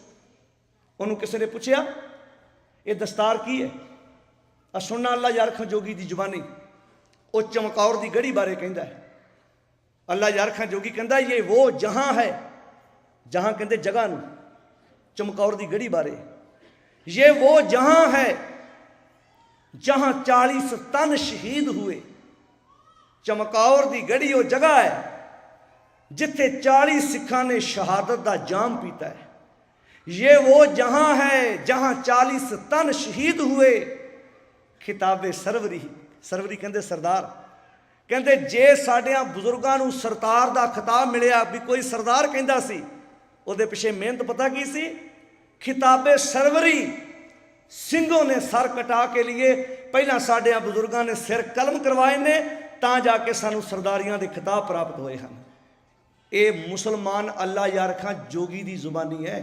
S1: ਉਹਨੂੰ ਕਿਸੇ ਨੇ ਪੁੱਛਿਆ ਇਹ ਦਸਤਾਰ ਕੀ ਹੈ? ਆ ਸੁਣਨਾ ਅੱਲਾ ਯਾਰ ਖਾਂ ਜੋਗੀ ਦੀ ਜ਼ੁਬਾਨੀ। ਉਹ ਚਮਕੌਰ ਦੀ ਗੜੀ ਬਾਰੇ ਕਹਿੰਦਾ ਹੈ। ਅੱਲਾ ਯਾਰ ਖਾਂ ਜੋਗੀ ਕਹਿੰਦਾ ਇਹ ਉਹ ਜਹਾਂ ਹੈ, ਜਹਾਂ ਕਹਿੰਦੇ ਜਗ੍ਹਾ ਨੂੰ, ਚਮਕੌਰ ਦੀ ਗੜੀ ਬਾਰੇ, ਇਹ ਉਹ ਜਹਾਂ ਹੈ ਜਹਾਂ 40 ਤਨ ਸ਼ਹੀਦ ਹੋਏ। ਚਮਕੌਰ ਦੀ ਗੜੀ ਉਹ ਜਗ੍ਹਾ ਹੈ ਜਿੱਥੇ 40 ਸਿੱਖਾਂ ਨੇ ਸ਼ਹਾਦਤ ਦਾ ਜਾਮ ਪੀਤਾ ਹੈ। ਇਹ ਉਹ ਜਹਾਂ ਹੈ ਜਹਾਂ 40 ਤਨ ਸ਼ਹੀਦ ਹੋਏ। ਖਿਤਾਬੇ ਸਰਵਰੀ, ਸਰਵਰੀ ਕਹਿੰਦੇ ਸਰਦਾਰ, ਕਹਿੰਦੇ ਜੇ ਸਾਡਿਆਂ ਬਜ਼ੁਰਗਾਂ ਨੂੰ ਸਰਦਾਰ ਦਾ ਖਿਤਾਬ ਮਿਲਿਆ, ਵੀ ਕੋਈ ਸਰਦਾਰ ਕਹਿੰਦਾ ਸੀ, ਉਹਦੇ ਪਿੱਛੇ ਮਿਹਨਤ ਪਤਾ ਕੀ ਸੀ? ਖਿਤਾਬੇ ਸਰਵਰੀ, ਸਿੰਘੋਂ ਨੇ ਸਰ ਕਟਾ ਕੇ लिए। ਪਹਿਲਾਂ ਸਾਡਿਆਂ ਬਜ਼ੁਰਗਾਂ ਨੇ ਸਿਰ ਕਲਮ ਕਰਵਾਏ ਨੇ, ਤਾਂ ਜਾ ਕੇ ਸਾਨੂੰ ਸਰਦਾਰੀਆਂ ਦੇ ਖਿਤਾਬ ਪ੍ਰਾਪਤ ਹੋਏ ਹਨ। ਇਹ ਮੁਸਲਮਾਨ ਅੱਲਾ ਯਾਰ ਖਾਂ ਜੋਗੀ ਦੀ ਜ਼ੁਬਾਨੀ ਹੈ।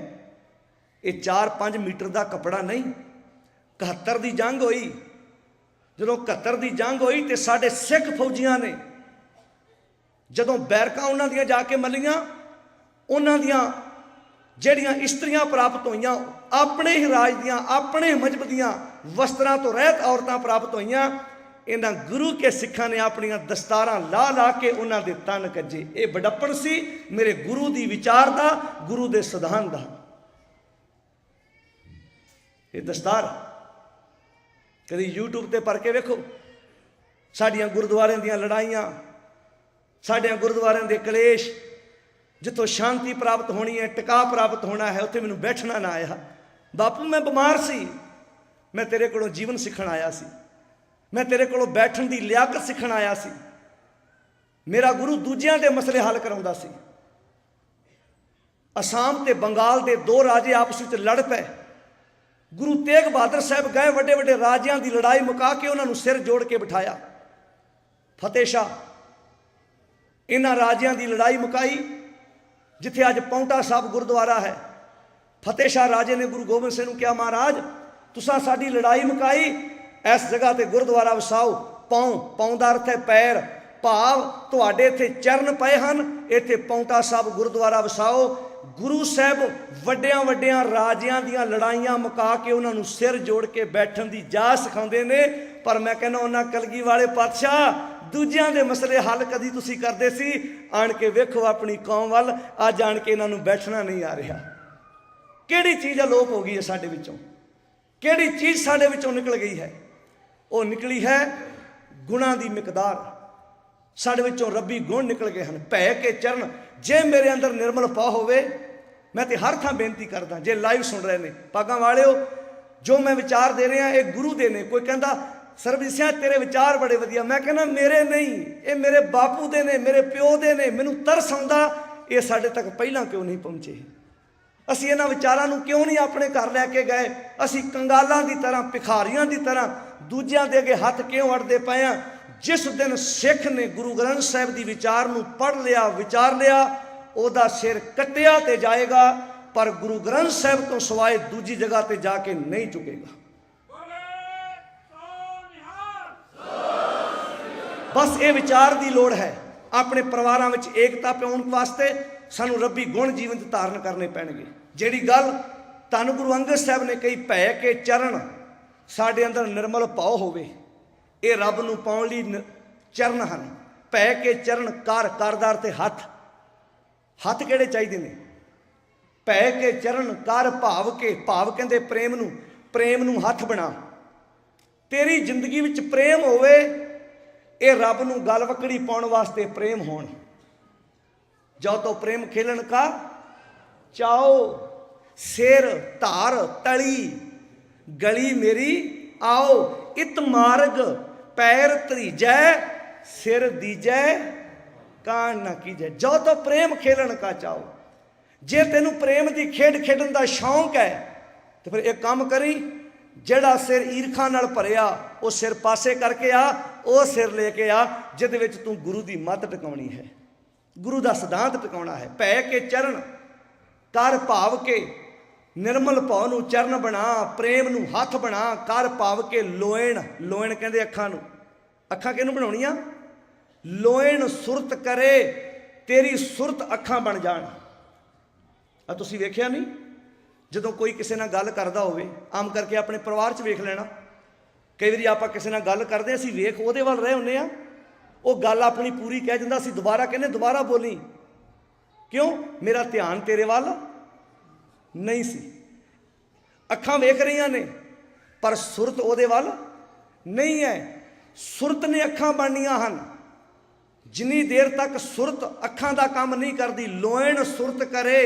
S1: ਇਹ 4-5 ਮੀਟਰ ਦਾ ਕੱਪੜਾ ਨਹੀਂ। 71 ਦੀ ਜੰਗ ਹੋਈ, ਜਦੋਂ 71 ਦੀ ਜੰਗ ਹੋਈ ਤੇ ਸਾਡੇ ਸਿੱਖ ਫੌਜੀਆਂ ਨੇ ਜਦੋਂ ਬੈਰਕਾਂ ਉਹਨਾਂ ਦੀਆਂ ਜਾ ਕੇ ਮੱਲੀਆਂ, ਉਹਨਾਂ ਦੀਆਂ ਜਿਹੜੀਆਂ ਇਸਤਰੀਆਂ ਪ੍ਰਾਪਤ ਹੋਈਆਂ, ਆਪਣੇ ਹੀ ਰਾਜ ਦੀਆਂ, ਆਪਣੇ ਮਜ਼ਹਬ ਦੀਆਂ ਵਸਤਰਾਂ ਤੋਂ ਰਹਿਤ ਔਰਤਾਂ ਪ੍ਰਾਪਤ ਹੋਈਆਂ। ਇਹਨਾਂ ਗੁਰੂ ਕੇ ਸਿੱਖਾਂ ਨੇ ਆਪਣੀਆਂ ਦਸਤਾਰਾਂ ਲਾ ਲਾ ਕੇ ਉਹਨਾਂ ਦੇ ਤਨ ਕੱਜੇ। ਇਹ ਬੜੱਪਣ ਸੀ ਮੇਰੇ ਗੁਰੂ ਦੀ ਵਿਚਾਰ ਦਾ, ਗੁਰੂ ਦੇ ਸਿਧਾਂਤ ਦਾ। ਇਹ ਦਸਤਾਰ ਕਦੀ YouTube ਤੇ ਪੜ੍ਹ ਕੇ ਵੇਖੋ। ਸਾਡੀਆਂ ਗੁਰਦੁਆਰਿਆਂ ਦੀਆਂ ਲੜਾਈਆਂ, ਸਾਡਿਆਂ ਗੁਰਦੁਆਰਿਆਂ ਦੇ ਕਲੇਸ਼, ਜਿੱਥੋਂ ਸ਼ਾਂਤੀ ਪ੍ਰਾਪਤ ਹੋਣੀ ਹੈ, ਟਿਕਾ ਪ੍ਰਾਪਤ ਹੋਣਾ ਹੈ, ਉੱਥੇ ਮੈਨੂੰ ਬੈਠਣਾ ਨਾ ਆਇਆ। ਬਾਪੂ ਮੈਂ ਬਿਮਾਰ ਸੀ, ਮੈਂ ਤੇਰੇ ਕੋਲੋਂ ਜੀਵਨ ਸਿੱਖਣ ਆਇਆ ਸੀ, ਮੈਂ ਤੇਰੇ ਕੋਲੋਂ ਬੈਠਣ ਦੀ ਲਿਆਕਤ ਸਿੱਖਣ ਆਇਆ ਸੀ। ਮੇਰਾ ਗੁਰੂ ਦੂਜਿਆਂ ਦੇ ਮਸਲੇ ਹੱਲ ਕਰਾਉਂਦਾ ਸੀ। ਅਸਾਮ ਤੇ ਬੰਗਾਲ ਦੇ 2 ਰਾਜੇ ਆਪਸ ਵਿੱਚ ਲੜ ਪਏ। ਗੁਰੂ ਤੇਗ ਬਹਾਦਰ ਸਾਹਿਬ ਗਏ, ਵੱਡੇ ਵੱਡੇ ਰਾਜਿਆਂ ਦੀ ਲੜਾਈ ਮੁਕਾ ਕੇ ਉਹਨਾਂ ਨੂੰ ਸਿਰ ਜੋੜ ਕੇ ਬਿਠਾਇਆ। ਫਤਿਹ ਸ਼ਾਹ ਇਹਨਾਂ ਰਾਜਿਆਂ ਦੀ ਲੜਾਈ ਮੁਕਾਈ। ਜਿੱਥੇ ਅੱਜ ਪੌਂਟਾ ਸਾਹਿਬ ਗੁਰਦੁਆਰਾ ਹੈ, ਫਤਿਹ ਸ਼ਾਹ ਰਾਜੇ ਨੇ ਗੁਰੂ ਗੋਬਿੰਦ ਸਿੰਘ ਨੂੰ ਕਿਹਾ, ਮਹਾਰਾਜ ਤੁਸਾਂ ਸਾਡੀ ਲੜਾਈ ਮੁਕਾਈ, ਇਸ ਜਗ੍ਹਾ ਤੇ ਗੁਰਦੁਆਰਾ ਵਸਾਓ। ਪੌਂ ਦਾ ਅਰਥ ਹੈ ਪੈਰ, ਭਾਵ ਤੁਹਾਡੇ ਇੱਥੇ ਚਰਨ ਪਏ ਹਨ, ਇੱਥੇ ਪੌਂਟਾ ਸਾਹਿਬ ਗੁਰਦੁਆਰਾ ਵਸਾਓ। ਗੁਰੂ ਸਾਹਿਬ ਵੱਡਿਆਂ ਵੱਡਿਆਂ ਰਾਜਿਆਂ ਦੀਆਂ ਲੜਾਈਆਂ ਮੁਕਾ ਕੇ ਉਹਨਾਂ ਨੂੰ ਸਿਰ ਜੋੜ ਕੇ ਬੈਠਣ ਦੀ ਜਾਚ ਸਿਖਾਉਂਦੇ ਨੇ। ਪਰ ਮੈਂ ਕਹਿੰਦਾ ਉਹਨਾਂ ਕਲਗੀ ਵਾਲੇ ਪਾਤਸ਼ਾਹ, ਦੂਜਿਆਂ ਦੇ ਮਸਲੇ ਹੱਲ ਕਦੀ ਤੁਸੀਂ ਕਰਦੇ ਸੀ, ਆਣ ਕੇ ਵੇਖੋ ਆਪਣੀ ਕੌਮ ਵੱਲ, ਅੱਜ ਆਣ ਕੇ ਇਹਨਾਂ ਨੂੰ ਬੈਠਣਾ ਨਹੀਂ ਆ ਰਿਹਾ। ਕਿਹੜੀ ਚੀਜ਼ ਅਲੋਪ ਹੋ ਗਈ ਹੈ ਸਾਡੇ ਵਿੱਚੋਂ? ਕਿਹੜੀ ਚੀਜ਼ ਸਾਡੇ ਵਿੱਚੋਂ ਨਿਕਲ ਗਈ ਹੈ? ਉਹ ਨਿਕਲੀ ਹੈ ਗੁਣਾਂ ਦੀ ਮਿਕਦਾਰ। ਸਾਡੇ ਵਿੱਚੋਂ ਰੱਬੀ ਗੁਣ ਨਿਕਲ ਗਏ ਹਨ। ਭੈ ਕੇ ਚਰਨ, ਜੇ ਮੇਰੇ ਅੰਦਰ ਨਿਰਮਲ ਭਾਵ ਹੋਵੇ, ਮੈਂ ਤੇ ਹਰ ਥਾਂ ਬੇਨਤੀ ਕਰਦਾ, ਜੇ ਲਾਈਵ ਸੁਣ ਰਹੇ ਨੇ ਪਾਗਾਂ ਵਾਲਿਓ, ਜੋ ਮੈਂ ਵਿਚਾਰ ਦੇ ਰਿਹਾ ਇਹ ਗੁਰੂ ਦੇ ਨੇ। ਕੋਈ ਕਹਿੰਦਾ ਸਰਬਜੀਤ ਸਿੰਘ ਤੇਰੇ ਵਿਚਾਰ ਬੜੇ ਵਧੀਆ, ਮੈਂ ਕਹਿੰਦਾ ਮੇਰੇ ਨਹੀਂ, ਇਹ ਮੇਰੇ ਬਾਪੂ ਦੇ ਨੇ, ਮੇਰੇ ਪਿਓ ਦੇ ਨੇ। ਮੈਨੂੰ ਤਰਸ ਆਉਂਦਾ ਇਹ ਸਾਡੇ ਤੱਕ ਪਹਿਲਾਂ ਕਿਉਂ ਨਹੀਂ ਪਹੁੰਚੇ? ਅਸੀਂ ਇਹਨਾਂ ਵਿਚਾਰਾਂ ਨੂੰ ਕਿਉਂ ਨਹੀਂ ਆਪਣੇ ਘਰ ਲੈ ਕੇ ਗਏ? ਅਸੀਂ ਕੰਗਾਲਾਂ ਦੀ ਤਰ੍ਹਾਂ, ਭਿਖਾਰੀਆਂ ਦੀ ਤਰ੍ਹਾਂ ਦੂਜਿਆਂ ਦੇ ਅੱਗੇ ਹੱਥ ਕਿਉਂ ਅੜਦੇ ਪਏ ਹਾਂ? ਜਿਸ ਦਿਨ ਸਿੱਖ ਨੇ ਗੁਰੂ ਗ੍ਰੰਥ ਸਾਹਿਬ ਦੀ ਵਿਚਾਰ ਨੂੰ ਪੜ੍ਹ ਲਿਆ, ਵਿਚਾਰ ਲਿਆ, ਉਹਦਾ ਸਿਰ ਕੱਟਿਆ ਤੇ ਜਾਏਗਾ, ਪਰ ਗੁਰੂ ਗ੍ਰੰਥ ਸਾਹਿਬ ਤੋਂ ਸਿਵਾਏ ਦੂਜੀ ਜਗ੍ਹਾ ਤੇ ਜਾ ਕੇ ਨਹੀਂ ਝੁਕੇਗਾ। ਬਸ ਇਹ ਵਿਚਾਰ ਦੀ ਲੋੜ ਹੈ। ਆਪਣੇ ਪਰਿਵਾਰਾਂ ਵਿੱਚ ਏਕਤਾ ਪਾਉਣ ਵਾਸਤੇ ਸਾਨੂੰ ਰੱਬੀ ਗੁਣ ਜੀਵਨ 'ਚ ਧਾਰਨ ਕਰਨੇ ਪੈਣਗੇ। ਜਿਹੜੀ ਗੱਲ ਧੰਨ ਗੁਰੂ ਅੰਗਦ ਸਾਹਿਬ ਨੇ ਕਹੀ, ਭੈ ਕੇ ਚਰਨ, ਸਾਡੇ ਅੰਦਰ ਨਿਰਮਲ ਭਾਵ ਹੋਵੇ, ਇਹ ਰੱਬ ਨੂੰ ਪਾਉਣ ਲਈ ਚਰਨ ਹਨ। ਭੈ ਕੇ ਚਰਨ, ਕਰਦਾਰ ਤੇ ਹੱਥ। ਹੱਥ ਕਿਹੜੇ ਚਾਹੀਦੇ ਨੇ? ਭੈ ਕੇ ਚਰਨ, ਕਰ ਭਾਵ ਕੇ, ਭਾਵ ਕਹਿੰਦੇ ਪ੍ਰੇਮ ਨੂੰ ਹੱਥ ਬਣਾ। ਤੇਰੀ ਜ਼ਿੰਦਗੀ ਵਿੱਚ ਪ੍ਰੇਮ ਹੋਵੇ, ਇਹ ਰੱਬ ਨੂੰ ਗਲ ਵਕੜੀ ਪਾਉਣ ਵਾਸਤੇ ਪ੍ਰੇਮ ਹੋਣ। ਜੋ ਤੋ ਪ੍ਰੇਮ ਖੇਲਣ ਕਾ ਚਾਓ, ਸਿਰ ਧਾਰ ਤਲੀ, ਗਲੀ ਮੇਰੀ ਆਓ। ਇਤ ਮਾਰਗ ਪੈਰ ਧਰੀਜੈ, ਸਿਰ ਦੀਜੈ ਕਾਣ ਨਾ ਕੀਜੈ। ਜੋ ਤੋ ਪ੍ਰੇਮ ਖੇਲਣ ਕਾ ਚਾਓ, ਜੇ ਤੈਨੂੰ ਪ੍ਰੇਮ ਦੀ ਖੇਡ ਖੇਡਣ ਦਾ ਸ਼ੌਂਕ ਹੈ ਤੇ ਫਿਰ ਇਹ ਕੰਮ ਕਰੀ, ਜਿਹੜਾ ਸਿਰ ਈਰਖਾ ਨਾਲ ਭਰਿਆ ਉਹ ਸਿਰ ਪਾਸੇ ਕਰਕੇ ਆ, ਉਹ ਸਿਰ ਲੈ ਕੇ ਆ ਜਿਹਦੇ ਵਿੱਚ ਤੂੰ ਗੁਰੂ ਦੀ ਮੱਤ ਟਿਕਾਉਣੀ ਹੈ, ਗੁਰੂ ਦਾ ਸਿਧਾਂਤ ਟਿਕਾਉਣਾ ਹੈ। ਭੈ ਕੇ ਚਰਨ, ਕਰ ਭਾਵ ਕੇ, ਨਿਰਮਲ ਭਾਵ ਨੂੰ ਚਰਨ ਬਣਾ, ਪ੍ਰੇਮ ਨੂੰ ਹੱਥ ਬਣਾ, ਕਰ ਭਾਵ ਕੇ ਲੋਇਣ ਕਹਿੰਦੇ ਅੱਖਾਂ ਨੂੰ। ਅੱਖਾਂ ਕਿਹਨੂੰ ਬਣਾਉਣੀਆਂ? ਲੋਇਣ ਸੁਰਤ ਕਰੇ, ਤੇਰੀ ਸੁਰਤ ਅੱਖਾਂ ਬਣ ਜਾਣ। ਆ ਤੁਸੀਂ ਵੇਖਿਆ ਨਹੀਂ, ਜਦੋਂ ਕੋਈ ਕਿਸੇ ਨਾਲ ਗੱਲ ਕਰਦਾ ਹੋਵੇ, ਆਮ ਕਰਕੇ ਆਪਣੇ ਪਰਿਵਾਰ 'ਚ ਵੇਖ ਲੈਣਾ, ਕਈ ਵਾਰੀ ਆਪਾਂ ਕਿਸੇ ਨਾਲ ਗੱਲ ਕਰਦੇ ਅਸੀਂ ਵੇਖ ਉਹਦੇ ਵੱਲ ਰਹੇ ਹੁੰਦੇ ਆ, ਉਹ ਗੱਲ ਆਪਣੀ ਪੂਰੀ ਕਹਿ ਜਾਂਦਾ, ਅਸੀਂ ਦੁਬਾਰਾ ਕਹਿੰਦੇ ਦੁਬਾਰਾ ਬੋਲੀ। ਕਿਉਂ? ਮੇਰਾ ਧਿਆਨ ਤੇਰੇ ਵੱਲ ਨਹੀਂ ਸੀ। ਅੱਖਾਂ ਵੇਖ ਰਹੀਆਂ ਨੇ ਪਰ ਸੁਰਤ ਉਹਦੇ ਵੱਲ ਨਹੀਂ ਹੈ। ਸੁਰਤ ਨੇ ਅੱਖਾਂ ਬਣਨੀਆਂ ਹਨ। ਜਿੰਨੀ ਦੇਰ ਤੱਕ ਸੁਰਤ ਅੱਖਾਂ ਦਾ ਕੰਮ ਨਹੀਂ ਕਰਦੀ, ਲੋਇਣ ਸੁਰਤ ਕਰੇ,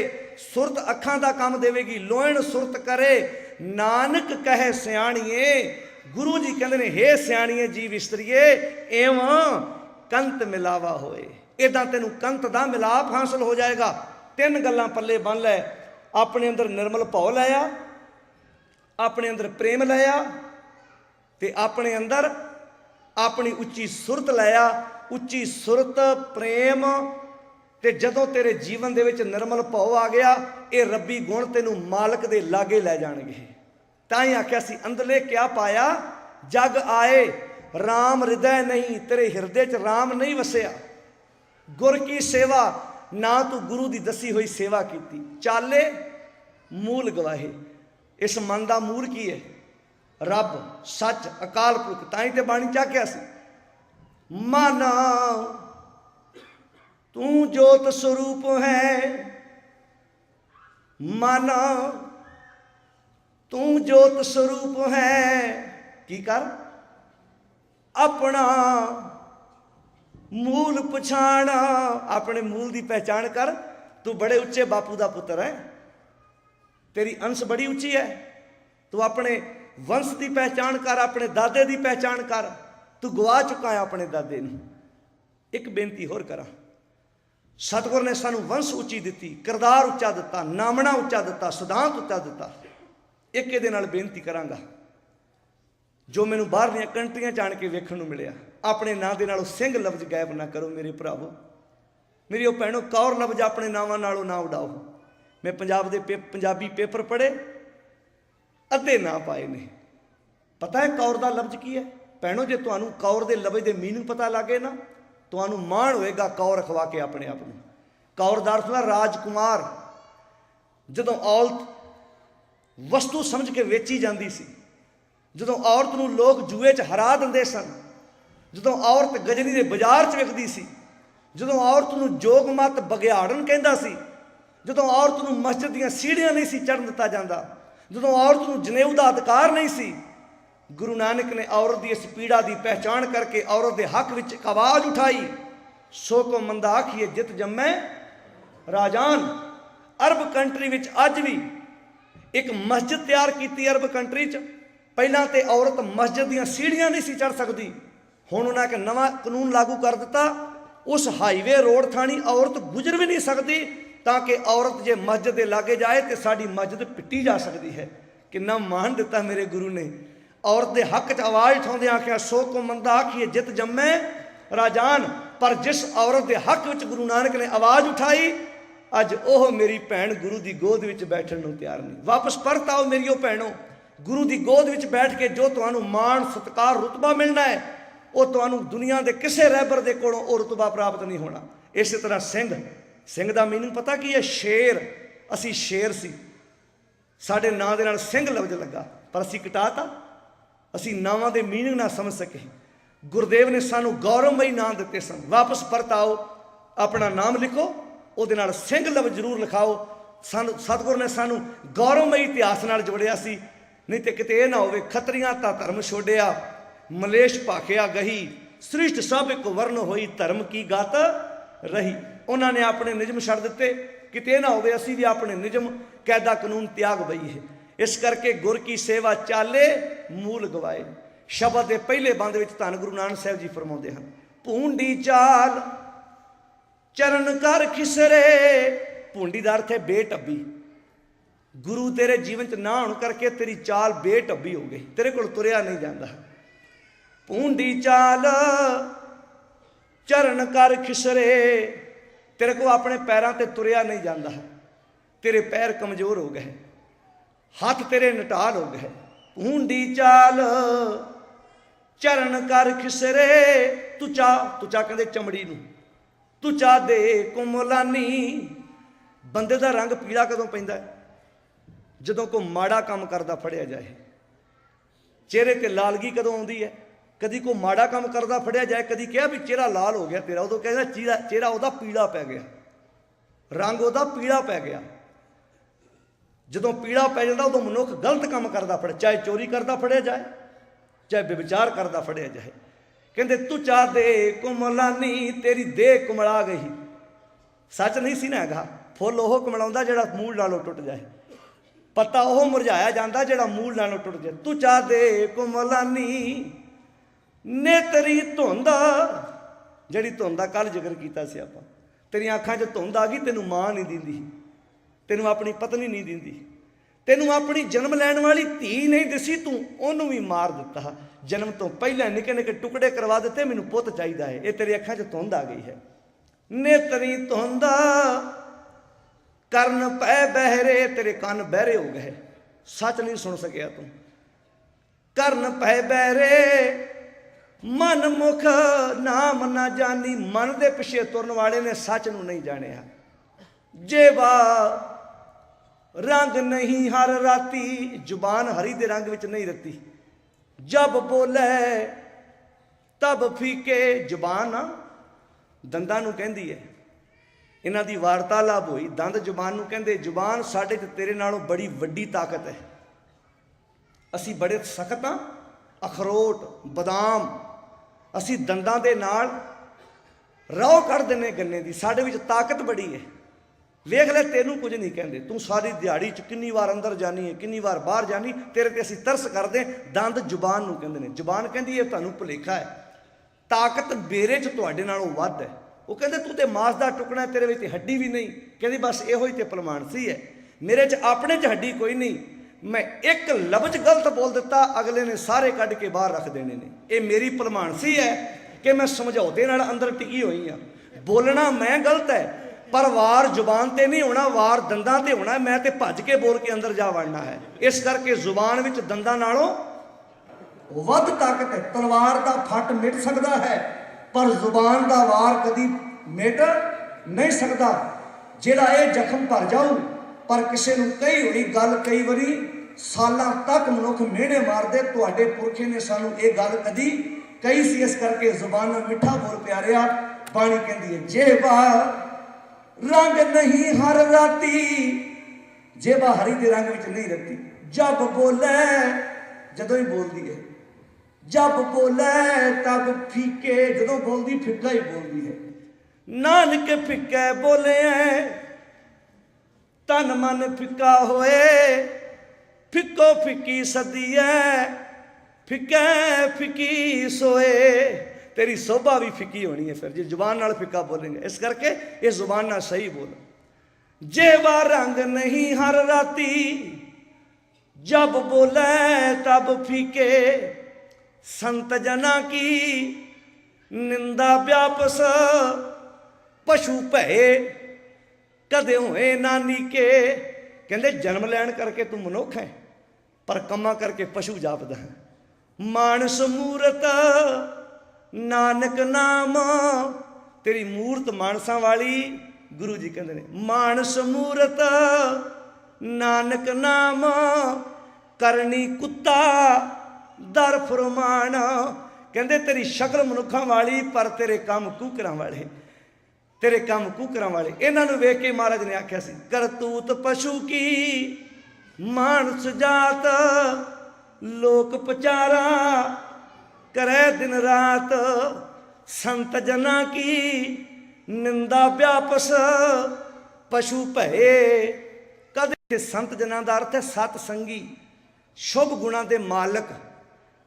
S1: ਸੁਰਤ ਅੱਖਾਂ ਦਾ ਕੰਮ ਦੇਵੇਗੀ। ਲੋਇਣ ਸੁਰਤ ਕਰੇ, ਨਾਨਕ ਕਹੇ ਸਿਆਣੀਏ, ਗੁਰੂ ਜੀ ਕਹਿੰਦੇ ਨੇ, ਹੇ ਸਿਆਣੀਏ ਜੀ ਵਿਸਤਰੀਏ, ਐਵਾਂ ਕੰਤ ਮਿਲਾਵਾ ਹੋਏ। ਇਦਾਂ ਤੈਨੂੰ ਕੰਤ ਦਾ ਮਿਲਾਪ ਹਾਸਲ ਹੋ ਜਾਏਗਾ। ਤਿੰਨ ਗੱਲਾਂ ਪੱਲੇ ਬੰਨ ਲੈ। ਆਪਣੇ ਅੰਦਰ ਨਿਰਮਲ ਭਾਵ ਲਾਇਆ, ਆਪਣੇ ਅੰਦਰ ਪ੍ਰੇਮ ਲਾਇਆ, ਤੇ ਆਪਣੇ ਅੰਦਰ ਆਪਣੀ ਉੱਚੀ ਸੁਰਤ ਲਾਇਆ। ਉੱਚੀ ਸੁਰਤ, ਪ੍ਰੇਮ, ਤੇ ਜਦੋਂ ਤੇਰੇ ਜੀਵਨ ਦੇ ਵਿੱਚ ਨਿਰਮਲ ਭਾਵ ਆ ਗਿਆ, ਇਹ ਰੱਬੀ ਗੁਣ ਤੈਨੂੰ ਮਾਲਕ ਦੇ ਲਾਗੇ ਲੈ ਜਾਣਗੇ। ਤਾਂ ਹੀ ਆਖਿਆ ਸੀ, ਅੰਦਰਲੇ ਕਿਆ ਪਾਇਆ ਜਗ ਆਏ, ਰਾਮ ਹਿਰਦੈ ਨਹੀਂ, ਤੇਰੇ ਹਿਰਦੇ 'ਚ ਰਾਮ ਨਹੀਂ ਵਸਿਆ। ਗੁਰ ਕੀ ਸੇਵਾ, ਨਾ ਤੂੰ ਗੁਰੂ ਦੀ ਦੱਸੀ ਹੋਈ ਸੇਵਾ ਕੀਤੀ। ਚਾਲੇ ਮੂਲ ਗਵਾਹੇ, ਇਸ ਮਨ ਦਾ ਮੂਲ ਕੀ ਹੈ? ਰੱਬ, ਸੱਚ, ਅਕਾਲ ਪੁਰਖ। ਤਾਂ ਹੀ ਤੇ ਬਾਣੀ ਚ ਆਖਿਆ ਸੀ, ਮਾਨਾ ਤੂੰ ਜੋਤ ਸਰੂਪ ਹੈ, ਮਾਨਾ ਤੂੰ ਜੋਤ ਸਰੂਪ ਹੈ। ਕੀ ਕਰ? ਆਪਣਾ ਮੂਲ ਪਛਾਣ, ਆਪਣੇ ਮੂਲ ਦੀ ਪਹਿਚਾਣ ਕਰ। ਤੂੰ ਬੜੇ ਉੱਚੇ ਬਾਪੂ ਦਾ ਪੁੱਤਰ ਹੈ, ਤੇਰੀ ਅੰਸ਼ ਬੜੀ ਉੱਚੀ ਹੈ। ਤੂੰ ਆਪਣੇ ਵੰਸ਼ ਦੀ ਪਹਿਚਾਣ ਕਰ, ਆਪਣੇ ਦਾਦੇ ਦੀ ਪਹਿਚਾਣ ਕਰ। ਤੂੰ ਗਵਾ ਚੁੱਕਾ ਹੈ ਆਪਣੇ ਦਾਦੇ ਨੂੰ। ਇੱਕ ਬੇਨਤੀ ਹੋਰ ਕਰਾਂ, ਸਤਿਗੁਰ ਨੇ ਸਾਨੂੰ ਵੰਸ਼ ਉੱਚੀ ਦਿੱਤੀ, ਕਿਰਦਾਰ ਉੱਚਾ ਦਿੱਤਾ, ਨਾਮਣਾ ਉੱਚਾ ਦਿੱਤਾ, ਸਿਧਾਂਤ ਉੱਚਾ ਦਿੱਤਾ। ਇੱਕ ਇਹਦੇ ਨਾਲ ਬੇਨਤੀ ਕਰਾਂਗਾ, ਜੋ ਮੈਨੂੰ ਬਾਹਰਲੀਆਂ ਕੰਟਰੀਆਂ ਜਾਣ ਕੇ ਵੇਖਣ ਨੂੰ ਮਿਲਿਆ, ਆਪਣੇ ਨਾਂ ਦੇ ਨਾਲ ਉਹ ਸਿੰਘ ਲਫ਼ਜ਼ ਗਾਇਬ ਨਾ ਕਰੋ ਮੇਰੇ ਭਰਾਵੋ। मेरी भैनों कौर लफ्ज अपने नावां नालों ना उड़ाओ। मैं पंजाब दे पंजाबी पेपर पढ़े, अद्धे ना पाए ने। पता है कौर का लफ्ज की है भैनों? जे तुहानूं कौर के लफ्ज के मीनिंग पता लगे ना, तुहानूं माण होएगा कौर अखवा के अपने आप में। कौर दा अर्थ राजकुमार। जदों औरत वस्तु समझ के वेची जाती सी, जदों औरत नूं लोग जूए च हरा दिंदे सन, जदों औरत गजनी के बाजार च विकदी सी, जदों औरत नूं जोग मत बगियाड़न कहंदा सी, जदों औरत नूं मस्जिद दीयां सीढ़ियां नहीं सी चढ़न दिता जांदा, जदों औरत नूं जनेऊ दा अधिकार नहीं सी, गुरु नानक ने औरत की इस पीड़ा की पहचान करके औरत के हक विच एक आवाज़ उठाई, सो को मंदा आखिए जित जम्मै राजान। अरब कंट्री विच अज भी एक मस्जिद तैयार की अरब कंट्री च। पहलां ते औरत मस्जिद दीयां सीढ़ियां नहीं सी चढ़ सकती, हुण उन्हां एक नवां कानून लागू कर दिता, उस हाईवे रोड थाणी औरत गुजर भी नहीं सकती, ताकि औरत जे मस्जिद के लागे जाए तो साड़ी मस्जिद पिट्टी जा सकती है। कितना मान दिता मेरे गुरु ने। औरत के हक च आवाज़ उठाते आख्या, सो को मंदा आखिए जित जम्मै राजान। पर जिस औरत के हक विच गुरु नानक ने आवाज़ उठाई, अज ओह मेरी भैन गुरु की गोद विच बैठण नूं तैयार नहीं। वापस परत आओ मेरियो भैनों, गुरु की गोद विच बैठ के जो तुहानूं मान सत्कार रुतबा मिलना है, वो तुहानूं दुनिया के किसी रहबर के कोलों वो रुतबा प्राप्त नहीं होना। इस तरह सिंह, सिंह का मीनिंग पता की है? शेर। असी शेर सी, साडे नां दे नाल सिंह लफ्ज लगा, पर असी कटाता, असी नावां दे मीनिंग ना समझ सके। गुरुदेव ने सानू गौरवमई नाम दिते सन। वापस परत आओ, अपना नाम लिखो, उहदे नाल सिंह लफ्ज जरूर लिखाओ। सानू सतगुर ने सानू गौरवमई इतिहास नाल जोड़िया सी, नहीं तो किते यह ना होवे खतरियां ता धर्म छोड़िया, मलेश भाखिया गही, सृष्ट सब एक वर्ण होई, धर्म की गात रही। उन्होंने अपने निजम छड़ दिते, किते ना होवे असी भी अपने निजम कैदा कानून त्याग बई है। इस करके गुर की सेवा चाले मूल गवाए। शब्द के पहले बंद में धन गुरु नानक साहब जी फरमाते हैं, भूंडी चाल चरण कर खिसरे। भूंडी का अर्थ है बेटब्बी। गुरु तेरे जीवन च ना होने करके तेरी चाल बेटब्बी हो गई, तेरे को तुरया नहीं जाता। भूंडी चाल चरण कर खिसरे, तेरे को अपने पैरों ते तुरया नहीं जाता, तेरे पैर कमजोर हो गए, हाथ तेरे नटाल हो गए। भूंडी चाल चरण कर खिसरे, तुचा तुचा कहते चमड़ी नूं, तुचा दे कुमलानी। बंदे का रंग पीला कदों पैंदा है? जदों कोई माड़ा काम करता फड़िया जाए। चेहरे ते लालगी कदों आउंदी है? कदी कोई माड़ा काम करता फड़िया जाए, कदी कहा भी चेहरा लाल हो गया तेरा, उदों कहना चेहरा उहदा पीला पै गया, रंग उहदा पीला पै गया। जदों पीला पै जाता उदों मनुख गलत काम करता फड़े, चाहे चोरी करता फड़िया जाए, चाहे व्यभिचार करता फड़िया जाए। कहते तुचा दे कुमलानी, तेरी देह कुमला गई। सच नहीं सी ना हैगा, फुल ओह कुमलाउंदा जिहड़ा मूल नालों टुट जाए, पत्ता ओह मुरझाया जाता जिहड़ा मूल नालों टुट जाए। तुचा दे कुमलानी नेतरी धुंध, जिहड़ी धुंध दा कल जिक्र कीता सी आपां, तेरी अखां 'च धुंध आ गई, तैनूं मां नहीं दिंदी, तैनूं अपनी पत्नी नहीं दिंदी, तैनूं अपनी जन्म लैण वाली धी नहीं दिसी, तूं उहनूं भी मार दिता। जन्म तो पहले निके निके टुकड़े करवा दिते, मैनूं पुत्त चाहीदा है, ये तेरी अखां 'च धुंध आ गई है। नेतरी धुंध करन पै बहरे, तेरे कान बहरे हो गए, सच नहीं सुन सकिया तू। करन पै बहरे मन मुख नाम ना जानी, मन दे पिछे तुरन वाले ने सच नूं नहीं जानिया। जेवा रंग नहीं हर राती, जुबान हरी दे रंग विच नहीं रती। जब बोले तब फीके, जुबान दंदां नूं कहंदी है, इन्हां दी वार्तालाप हुई, दंद जुबान नूं कहंदे, जुबान साडे ते तेरे नालों बड़ी वड्डी ताकत है, असी बड़े सख्त हाँ। अखरोट बदाम असी दंदां दे नाल रौह कढ़ दिंदे गन्ने दी, साडे विच ताकत बड़ी है। वेख ले तेनू कुछ नहीं कहते, तू सारी दिहाड़ी च किन्नी वार अंदर जानी है, किन्नी वार बाहर जानी, तेरे ते असी तरस करते। दंद जुबान नूं कहंदे ने, जुबान कहंदी है तुहानूं भुलेखा है, ताकत मेरे च तुहाडे नालों वध है। वो कहंदे तू ते मांस दा टुकड़ा, तेरे विच हड्डी भी नहीं, कहंदी बस इहो ही ते भलमानसी है, मेरे च अपने च हड्डी कोई नहीं। मैं एक लफ्ज गलत बोल दिता, अगले ने सारे कढ़ के बाहर रख देने ने। ये मेरी भलमानसी है कि मैं समझौते नाल अंदर टिकी हुई हाँ। बोलना मैं गलत है, पर वार जुबान ते नहीं होना, वार दंदां ते होना। मैं ते भज के बोल के अंदर जा वड़ना है। इस करके जुबान विच दंदां नालों वध ताकत है। तलवार दा फट मिट सकता है, पर जुबान दा वार कदी मिट नहीं सकता। जिहड़ा ये जख्म भर जाऊ, पर किसी नूं कही हुई गल कई वारी सालां तक मनुख मिहणे मारदे। तुहाडे पुरखे ने सानूं ये गल कदी कही सी। इस करके जुबान मिठा बोल प्यारिया। बाणी कहती है जेबा रंग नहीं हर राती, जेबा हरी दे रंग विच नहीं रती। जब बोले जदों ही बोलती है, जब बोले तब फीके, जदों बोलती फिक्का ही बोलती है। नानक फिक्के बोले तन मन फिक्का होए, फिक्को फिक्की सदी है, फिक्के फिक्की सोए। तेरी शोभा भी फिक्की होनी है फिर जे जुबान नाल फिक्का बोलेंगे। इस करके ये जुबान नाल सही बोलो। जेवा रंग नहीं हर राती, जब बोले तब फीके। संत जना की निंदा व्यापस, पशु भये कदे होए नानी के। कहते जन्म लैन करके तू मनुख है, पर कमा करके पशु जापदा है। मानस मूरत नानक नाम, तेरी मूरत मानसा वाली। गुरु जी कहते हैं मानस मूरत नानक नाम, करनी कुत्ता दर फरमान। कहते तेरी शक्ल मनुखा वाली, पर तेरे काम कूकरां वाले, तेरे काम कूकरां वाले। इन्हों वेख के महाराज ने आख्या सी करतूत पशु की मानस जात, लोक पचारा करे दिन रात। संत जना की निंदा व्यापस, पशु भये कदे। संत जना का अर्थ है सतसंगी, शुभ गुणा के मालक।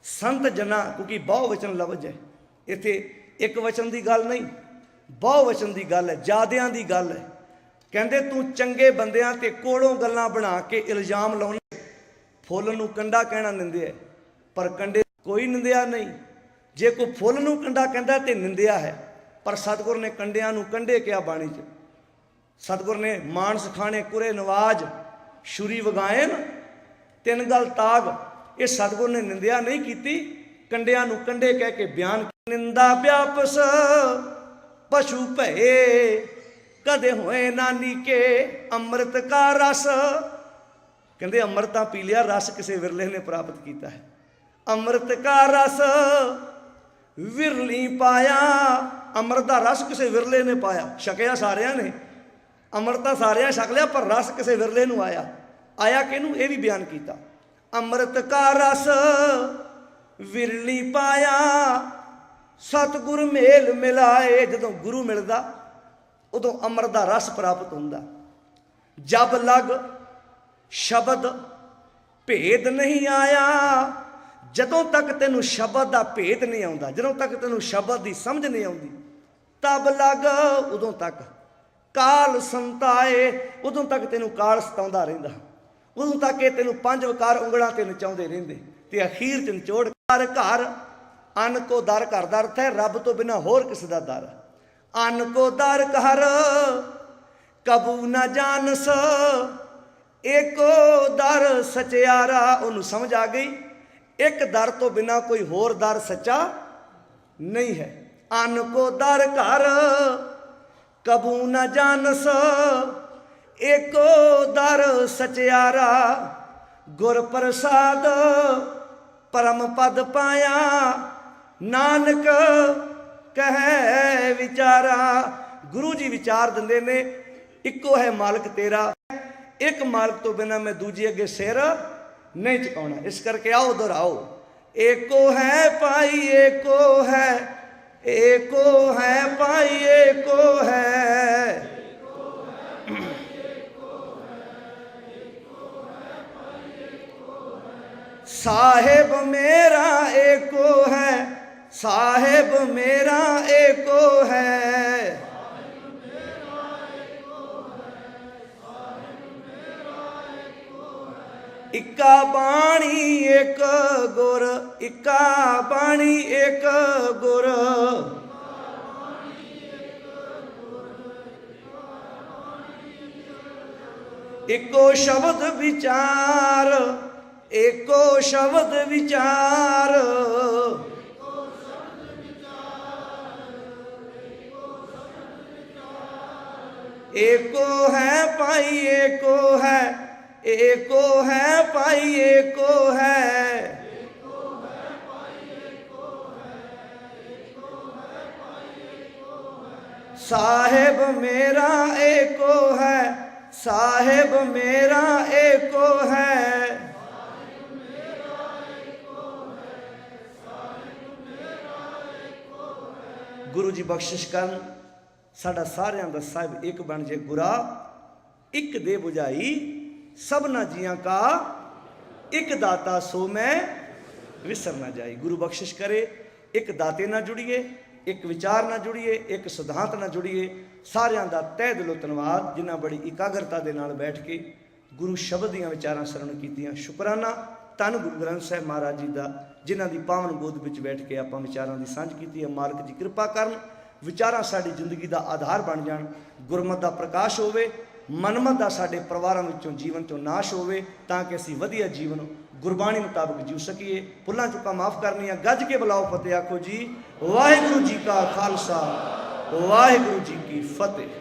S1: संत जना क्योंकि बहुवचन लफ्ज है, इत्थे एक वचन की गल नहीं, बहुवचन की गल है, ज्यादियां की गल है। कहते तू चंगे बंदियां ते कोलों गल्लां बना के इल्जाम लाउणे। फुੱਲ नूं कंडा कहना निंदे है, पर कंडे कोई निंदिया नहीं। जे कोई फुੱਲ नूं कंडा कहता तो निंदिया है, पर सतगुर ने कंडियां नूं कंडे किया। बाणी च सतगुर ने मानस खाने कुरे नवाज, छुरी वगायन तिन गल ताग। ये सतगुर ने निंदिया नहीं की, कंडियां नूं कंडे कह के बयान। निंदा व्यापस पशु भये कदे होए नानी के, अमृत का रस। कहते अमृता पी लिया, रस किसी विरले ने प्राप्त किया है। अमृत का रस विरली पाया, अमृत का रस किसी विरले ने पाया। छकिया सारिया ने, अमृता सारिया छक लिया, पर रस किसी विरले नूं आया। आया किनू ये भी बयान किया। अमृत का रस विरली पाया, सतगुर मेल मिलाए। जदों गुरु मिलता उदों अमृत का रस प्राप्त होंदा। जब लग शब्द भेद नहीं आया, जदों तक तेनू शब्द का भेद नहीं आता, जदों तक तेनू शब्द की समझ नहीं आती, तब लग उदों तक काल संताए, उदों तक तेनू काल सताउंदा रहिंदा। उदों तक ये तेनू पंज वकार उंगलां ते नचाउंदे रहिंदे, ते अखीर च निचोड़ घर घर। अन्न को दर घर दा अर्थ है रब तो बिना होर किसी दा दर। अन्न को दर घर कबू न जानस, एको दर सचियारा। उन्होंने समझ आ गई, एक दर तो बिना कोई होर दर सच्चा नहीं है। अन्न को दर घर कबू न जानस, एको दर सचियारा। गुर प्रसाद परम पद पाया, नानक कहे विचारा। गुरु जी विचार दिंदे ने, इको है मालिक तेरा, एक मालिक तो बिना मैं दूजे अगे सिर नहीं चुकाना। इस करके आओ दोहराओ, एको है पाई एको है, एको है पाई एको है। साहेब मेरा एको है, साहेब मेरा एको है। इक्का बाणी एक गुर, इक्का बाणी एक गुर। एको शब्द विचार, एको शब्द विचार, एको है पाई एको है, एको है पाई एको है, साहेब मेरा एको है, साहेब मेरा एको है। गुरु जी बख्शिश करन साडा सारियां दा साहिब एक बन जे गुरा, एक दे बुझाई सबना जियां का, एक दाता सो मैं विसर ना जाई। गुरु बख्शिश करे एक दाते ना जुड़िए, एक विचार ना जुड़िए, एक सिद्धांत ना जुड़िए। सारियां दा तह दिलों धन्नवाद जिन्हां बड़ी इकाग्रता दे नाल बैठ के गुरु शब्द दीयां विचारां सरवण कीतियां। शुकराना धन गुरु ग्रंथ साहिब महाराज जी दा जिन्हां दी पावन गोद विच बैठ के आपां विचारां दी सांझ कीती है। मालिक जी कृपा करन विचारां साडी जिंदगी दा आधार बन जाण, गुरमत दा प्रकाश होवे, मनमत दा साडे परिवारां विचों जीवन चों नाश होवे, तां कि असीं वधिया जीवन गुरबाणी मुताबिक जीव सकीए। भुल्लां चुकां माफ़ करनियां, गज के बुलाओ फतेह आखो जी वाहिगुरू जी का खालसा वाहिगुरू जी की फतेह।